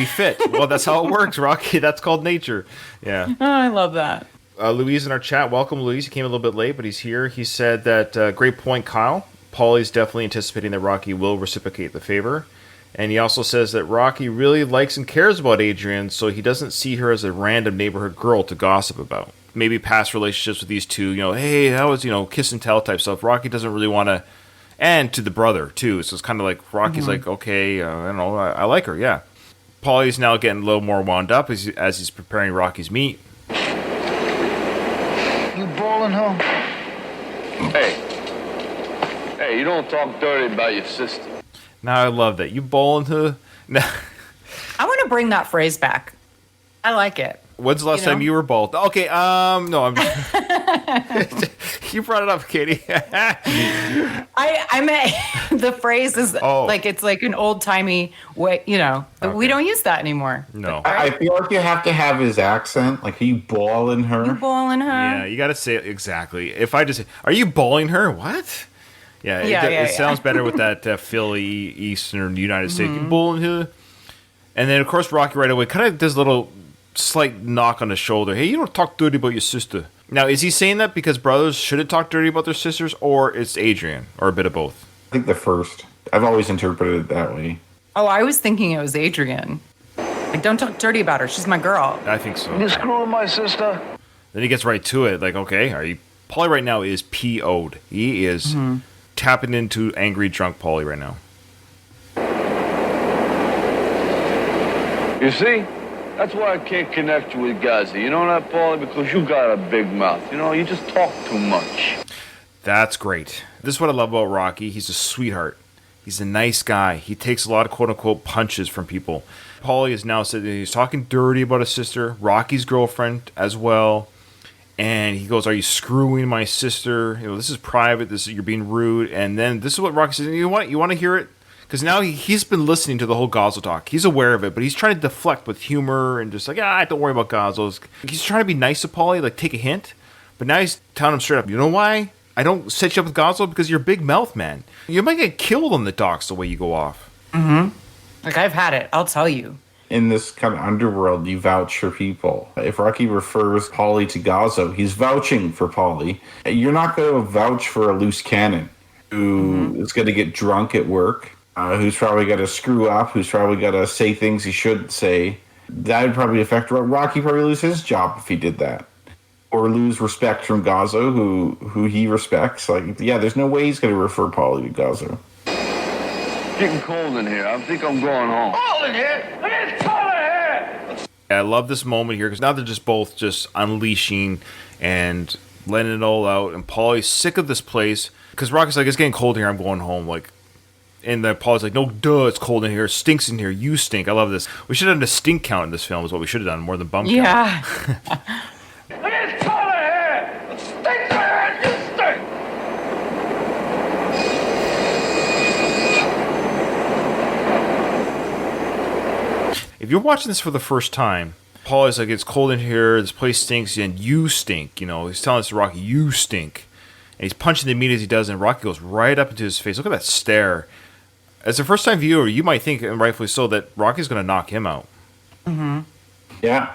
fit. Well, that's how it works, Rocky. That's called nature. Yeah. Oh, I love that. Louise in our chat. Welcome, Louise. He came a little bit late, but he's here. He said that, great point, Kyle. Paulie's definitely anticipating that Rocky will reciprocate the favor. And he also says that Rocky really likes and cares about Adrian, so he doesn't see her as a random neighborhood girl to gossip about. Maybe past relationships with these two, hey, that was, kiss and tell type stuff. Rocky doesn't really want to, and to the brother, too. So it's kind of like Rocky's like, okay, I don't know, I like her, yeah. Paulie's now getting a little more wound up as he's preparing Rocky's meat. You balling, huh? Hey, you don't talk dirty about your sister. Now I love that. You bowling to... Now, I want to bring that phrase back. I like it. When's the last time you were bald? Okay, no, I'm... You brought it up, Katie. I meant the phrase is like, it's like an old-timey way, but we don't use that anymore. No. I feel like you have to have his accent. Like, are you balling her? You balling her? Yeah, you got to say it exactly. If I just say, are you bowling her? What? Yeah, it sounds better with that Philly, Eastern United States. You bowling her? And then, of course, Rocky right away kind of does a little slight knock on the shoulder. Hey, you don't talk dirty about your sister. Now, is he saying that because brothers shouldn't talk dirty about their sisters, or it's Adrian, or a bit of both? I think the first. I've always interpreted it that way. Oh, I was thinking it was Adrian. Like, don't talk dirty about her. She's my girl. I think so. You screwing my sister? Then he gets right to it. Like, okay, Paulie right now is PO'd. He is tapping into angry, drunk Paulie right now. You see? That's why I can't connect you with Gazi. You know that, Paulie? Because you got a big mouth. You just talk too much. That's great. This is what I love about Rocky. He's a sweetheart. He's a nice guy. He takes a lot of quote-unquote punches from people. Paulie is now said he's talking dirty about his sister, Rocky's girlfriend as well. And he goes, are you screwing my sister? This is private. You're being rude. And then this is what Rocky says. You want to hear it? Because now he's been listening to the whole Gazzo talk. He's aware of it, but he's trying to deflect with humor and just like, don't worry about Gazzos. He's trying to be nice to Paulie, like take a hint. But now he's telling him straight up, you know why I don't set you up with Gazzo? Because you're a big mouth, man. You might get killed on the docks the way you go off. Mm-hmm. Like, I've had it. I'll tell you. In this kind of underworld, you vouch for people. If Rocky refers Paulie to Gazzo, he's vouching for Paulie. You're not going to vouch for a loose cannon who is going to get drunk at work. Who's probably got to screw up, who's probably got to say things he shouldn't say. That would probably affect Rocky. Probably lose his job if he did that, or lose respect from Gazzo, who he respects. There's no way he's going to refer Paulie to Gazzo. Getting cold in here. I think I'm going home. Cold in here? It's cold in here! I love this moment here because now they're just both just unleashing and letting it all out. And Paulie's sick of this place because Rocky's like, it's getting cold here. I'm going home. And then Paul's like, no, duh, it's cold in here. It stinks in here. You stink. I love this. We should have done a stink count in this film is what we should have done, more than bum count. Yeah. It's cold in here! It stinks in here! You stink! If you're watching this for the first time, Paul is like, it's cold in here. This place stinks. And you stink. He's telling us to Rocky, you stink. And he's punching the meat as he does. And Rocky goes right up into his face. Look at that stare. As a first-time viewer, you might think, and rightfully so, that Rocky's going to knock him out. Mm-hmm. Yeah.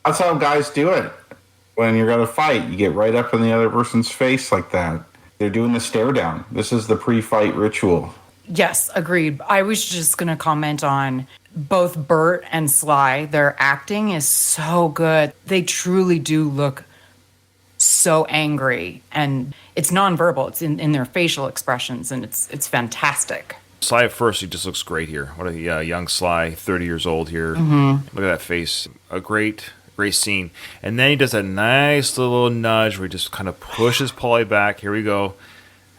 That's how guys do it. When you're going to fight, you get right up in the other person's face like that. They're doing the stare down. This is the pre-fight ritual. Yes, agreed. I was just going to comment on both Bert and Sly. Their acting is so good. They truly do look so angry. And it's nonverbal. It's in their facial expressions, and it's fantastic. Sly at first, he just looks great here. What a young Sly, 30 years old here. Mm-hmm. Look at that face. A great scene. And then he does a nice little nudge where he just kind of pushes Paulie back. Here we go.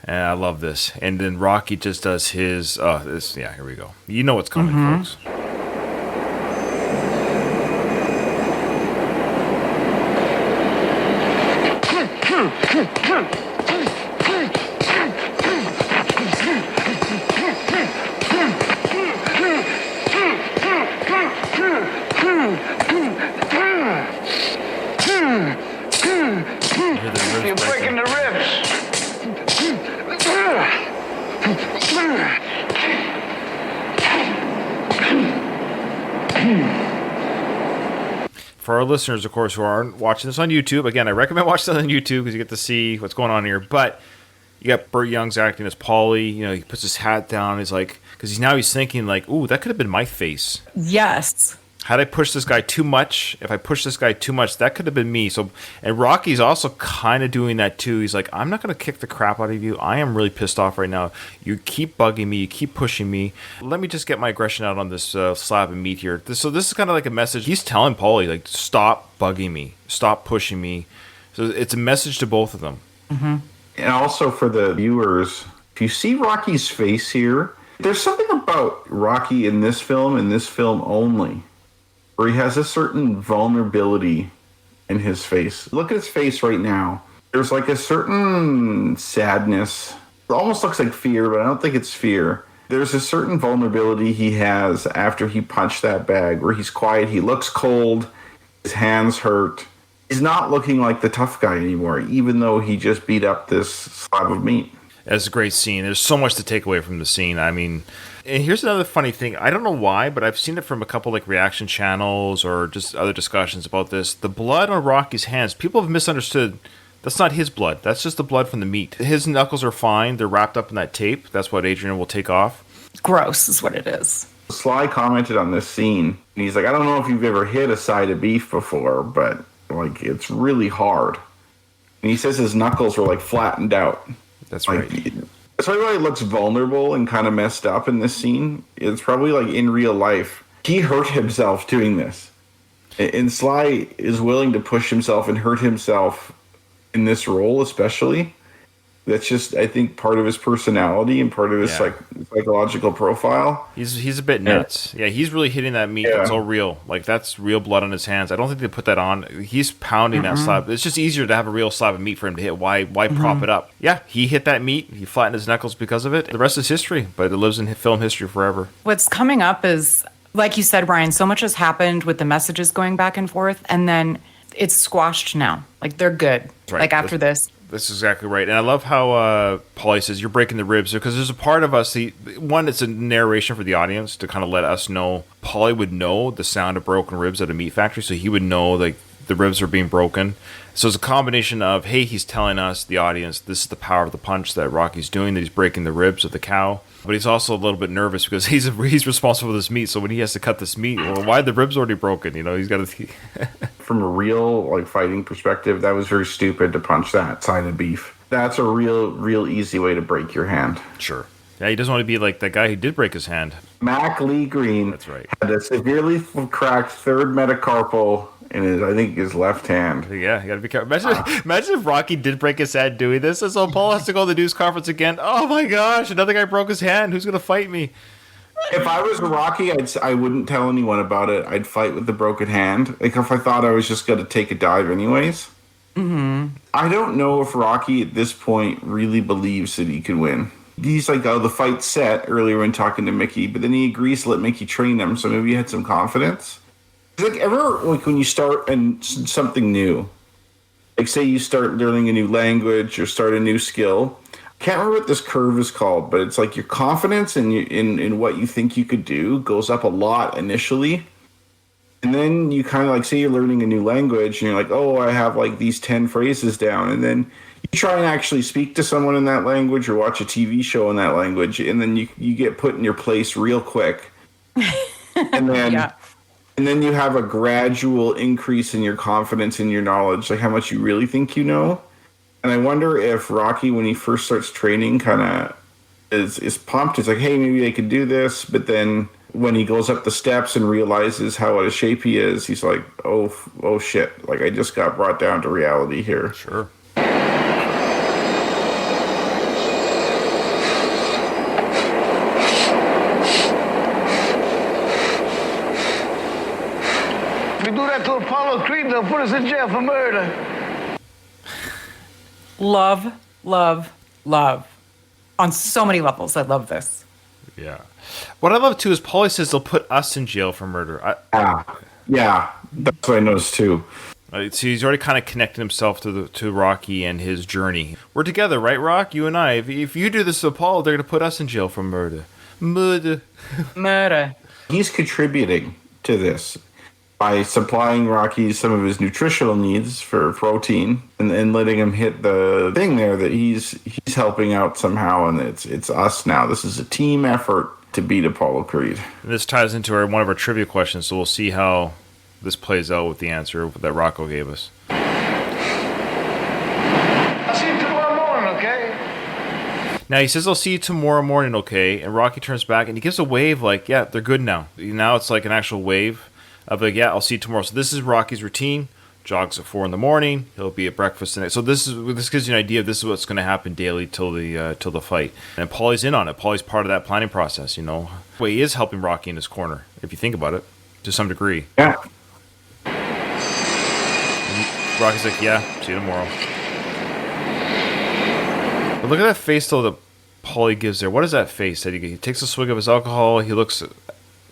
And I love this. And then Rocky just does his... here we go. You know what's coming, folks. You're breaking the ribs. for our listeners, of course, who aren't watching this on YouTube, again, I recommend watching this on YouTube because you get to see what's going on here. But you got Burt Young's acting as Paulie. You know, he puts his hat down. He's like, because he's thinking like, ooh, that could have been my face. Yes. Had I pushed this guy too much, if I pushed this guy too much, that could have been me. So, and Rocky's also kind of doing that too. He's like, I'm not going to kick the crap out of you. I am really pissed off right now. You keep bugging me. You keep pushing me. Let me just get my aggression out on this slab of meat here. So this is kind of like a message. He's telling Paulie, like, stop bugging me. Stop pushing me. So it's a message to both of them. Mm-hmm. And also for the viewers, if you see Rocky's face here, there's something about Rocky in this film only, where he has a certain vulnerability in his face. Look at his face right now. There's like a certain sadness. It almost looks like fear, but I don't think it's fear. There's a certain vulnerability he has after he punched that bag, where he's quiet, he looks cold, his hands hurt. He's not looking like the tough guy anymore, even though he just beat up this slab of meat. That's a great scene. There's so much to take away from the scene. I mean, and here's another funny thing. I don't know why, but I've seen it from a couple like reaction channels or just other discussions about this. The blood on Rocky's hands, people have misunderstood. That's not his blood. That's just the blood from the meat. His knuckles are fine. They're wrapped up in that tape. That's what Adrian will take off. Gross is what it is. Sly commented on this scene, and he's like, I don't know if you've ever hit a side of beef before, but like it's really hard. And he says his knuckles were like flattened out. That's like, right. That's why he looks vulnerable and kind of messed up in this scene. It's probably like in real life. He hurt himself doing this. And Sly is willing to push himself and hurt himself in this role especially. That's just, I think, part of his personality and part of his psychological profile. He's a bit nuts. Yeah, he's really hitting that meat. That's all real. Like, that's real blood on his hands. I don't think they put that on. He's pounding that slab. It's just easier to have a real slab of meat for him to hit. Why prop it up? Yeah, he hit that meat. He flattened his knuckles because of it. The rest is history, but it lives in film history forever. What's coming up is, like you said, Brian, so much has happened with the messages going back and forth, and then it's squashed now. Like, they're good. Right. Like, after this. That's exactly right. And I love how Paulie says, you're breaking the ribs, because there's a part of us, one, it's a narration for the audience to kind of let us know. Paulie would know the sound of broken ribs at a meat factory, so he would know like the ribs are being broken. So it's a combination of, hey, he's telling us, the audience, this is the power of the punch that Rocky's doing, that he's breaking the ribs of the cow. But he's also a little bit nervous because he's responsible for this meat. So when he has to cut this meat, well, why are the ribs already broken? You know, he's got to... From a real like fighting perspective, that was very stupid to punch that side of beef. That's a real easy way to break your hand. Sure. Yeah, he doesn't want to be like that guy who did break his hand. Mac Lee Green. That's right. Had a severely cracked third metacarpal in his left hand. Yeah, you gotta be careful. Imagine if Rocky did break his hand doing this, and so Paul has to go to the news conference again. Oh my gosh, another guy broke his hand. Who's gonna fight me? If I was Rocky, I wouldn't tell anyone about it. I'd fight with the broken hand. Like if I thought I was just gonna take a dive anyways. Mm-hmm. I don't know if Rocky at this point really believes that he can win. He's like, oh, the fight's set earlier when talking to Mickey, but then he agrees to let Mickey train him, so maybe he had some confidence. Like ever, like when you start something new, like say you start learning a new language or start a new skill. I can't remember what this curve is called, but it's like your confidence in what you think you could do goes up a lot initially. And then you kind of like, say you're learning a new language and you're like, oh, I have like these 10 phrases down. And then you try and actually speak to someone in that language or watch a TV show in that language. And then you get put in your place real quick. And then... Yeah. And then you have a gradual increase in your confidence and your knowledge, like how much you really think you know. And I wonder if Rocky, when he first starts training, kind of is pumped. He's like, hey, maybe I could do this. But then when he goes up the steps and realizes how out of shape he is, he's like, oh shit. Like, I just got brought down to reality here. Sure. To Apollo Creed, they'll put us in jail for murder. Love, love, love. On so many levels, I love this. Yeah. What I love, too, is Paulie says they'll put us in jail for murder. Yeah, that's what I noticed, too. So he's already kind of connected himself to Rocky and his journey. We're together, right, Rock? You and I. If you do this to Apollo, they're going to put us in jail for murder. Murder. Murder. He's contributing to this. by supplying Rocky some of his nutritional needs for protein and letting him hit the thing there that he's helping out somehow, and it's us now. This is a team effort to beat Apollo Creed. This ties into one of our trivia questions, so we'll see how this plays out with the answer that Rocco gave us. I'll see you tomorrow morning, okay? Now he says, "I'll see you tomorrow morning, okay?" And Rocky turns back and he gives a wave like, "Yeah, they're good now." Now it's like an actual wave of like, "Yeah, I'll see you tomorrow." So this is Rocky's routine. Jogs at 4 a.m. He'll be at breakfast tonight. So this gives you an idea of this is what's going to happen daily till the fight. And Paulie's in on it. Paulie's part of that planning process. Well, he is helping Rocky in his corner if you think about it, to some degree. Yeah. And Rocky's like, "Yeah, see you tomorrow." But look at that face though that Paulie gives there. What is that face that he takes a swig of his alcohol? He looks.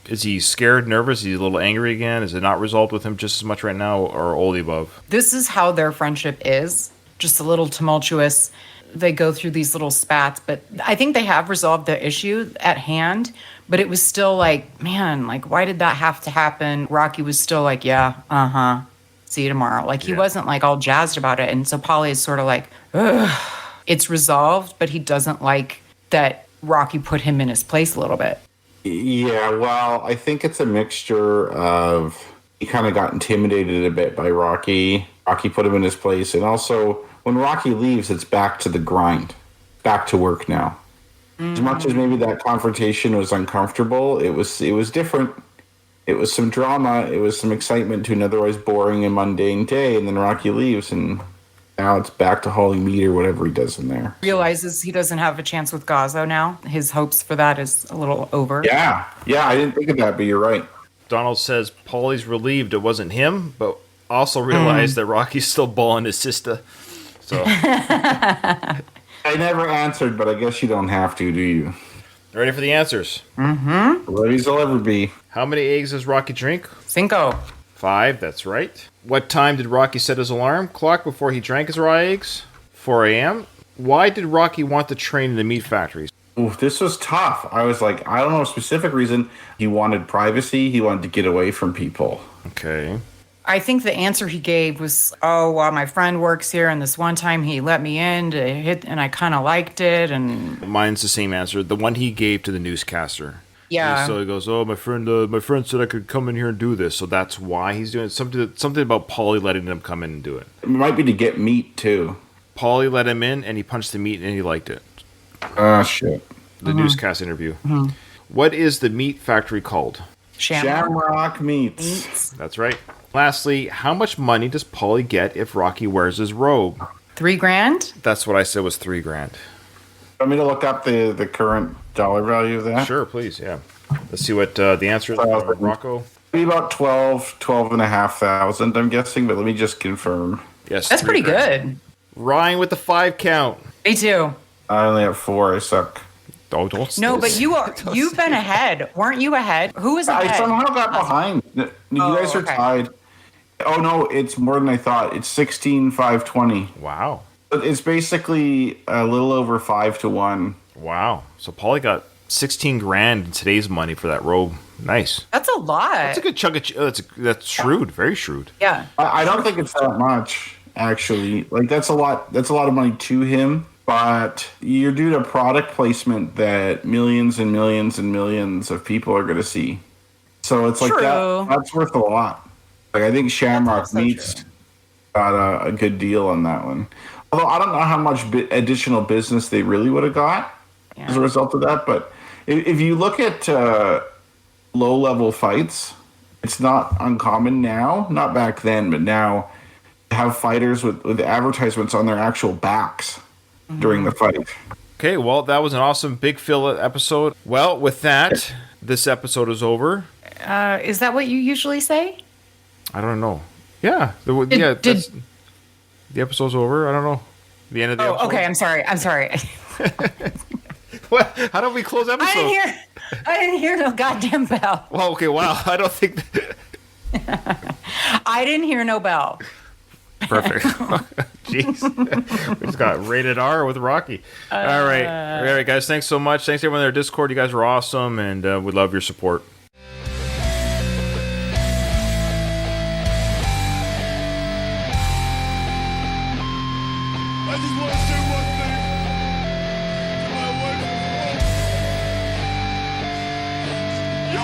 Is he scared, nervous? Is he a little angry again? Is it not resolved with him just as much right now, or all the above? This is how their friendship is, just a little tumultuous. They go through these little spats, but I think they have resolved the issue at hand, but it was still like, man, like, why did that have to happen? Rocky was still like, yeah, see you tomorrow. Like, he wasn't like all jazzed about it. And so Paulie is sort of like, ugh, it's resolved, but he doesn't like that Rocky put him in his place a little bit. Yeah, well, I think it's a mixture of he kind of got intimidated a bit by Rocky. Rocky put him in his place. And also, when Rocky leaves, it's back to the grind. Back to work now. As much as maybe that confrontation was uncomfortable, it was different. It was some drama. It was some excitement to an otherwise boring and mundane day. And then Rocky leaves, and now it's back to hauling meat or whatever he does in there. Realizes he doesn't have a chance with Gazzo now. His hopes for that is a little over. Yeah, I didn't think of that, but you're right. Donald says Paulie's relieved it wasn't him, but also realized that Rocky's still balling his sister. So I never answered, but I guess you don't have to, do you? Ready for the answers? Mm-hmm. Ready as I'll ever be. How many eggs does Rocky drink? 5. 5, that's right. What time did Rocky set his alarm clock before he drank his raw eggs? 4 a.m. Why did Rocky want to train in the meat factories? Ooh, this was tough. I was like, I don't know a specific reason. He wanted privacy. He wanted to get away from people. Okay. I think the answer he gave was, my friend works here, and this one time he let me in to hit, and I kind of liked it. And mine's the same answer. The one he gave to the newscaster. Yeah. So he goes, my friend said I could come in here and do this, so that's why he's doing it. Something about Paulie letting him come in and do it. It might be to get meat too. Paulie let him in, and he punched the meat, and he liked it. Ah, shit. The newscast interview. Mm-hmm. What is the meat factory called? Shamrock Meats. That's right. Lastly, how much money does Paulie get if Rocky wears his robe? $3,000? That's what I said was $3,000. Want me to look up the current dollar value of that? Sure, please, yeah. Let's see what the answer is for Rocco. Maybe about 12,500, I'm guessing, but let me just confirm. Yes, that's pretty good. Ryan with the 5 count. Me too. I only have 4. I suck. Oh, don't. No, but you've been ahead. Weren't you ahead? Who was ahead? I somehow got behind. You guys are tied. Oh no, it's more than I thought. It's 16,520. Wow. It's basically a little over 5-1. Wow. So Paulie got $16,000 in today's money for that robe. Nice. That's a lot. That's a good chunk of. That's shrewd. Very shrewd. Yeah. I don't think it's that much actually. Like that's a lot. That's a lot of money to him. But you're due to product placement that millions and millions and millions of people are going to see. So it's like that's worth a lot. Like I think Shamrock Meats got a good deal on that one. Although I don't know how much additional business they really would have got as a result of that. But if you look at low-level fights, it's not uncommon now, not back then, but now, to have fighters with advertisements on their actual backs during the fight. Okay, well, that was an awesome Big Phil episode. Well, with that, this episode is over. Is that what you usually say? I don't know. Yeah. The episode's over. I don't know. The end of the episode. Okay. I'm sorry. What? How do we close episodes? I didn't hear no goddamn bell. Well, okay, wow. I don't think... I didn't hear no bell. Perfect. Jeez. We just got rated R with Rocky. All right, guys. Thanks so much. Thanks everyone in our Discord. You guys are awesome, and we love your support. just want to say one thing to my wife. Yo,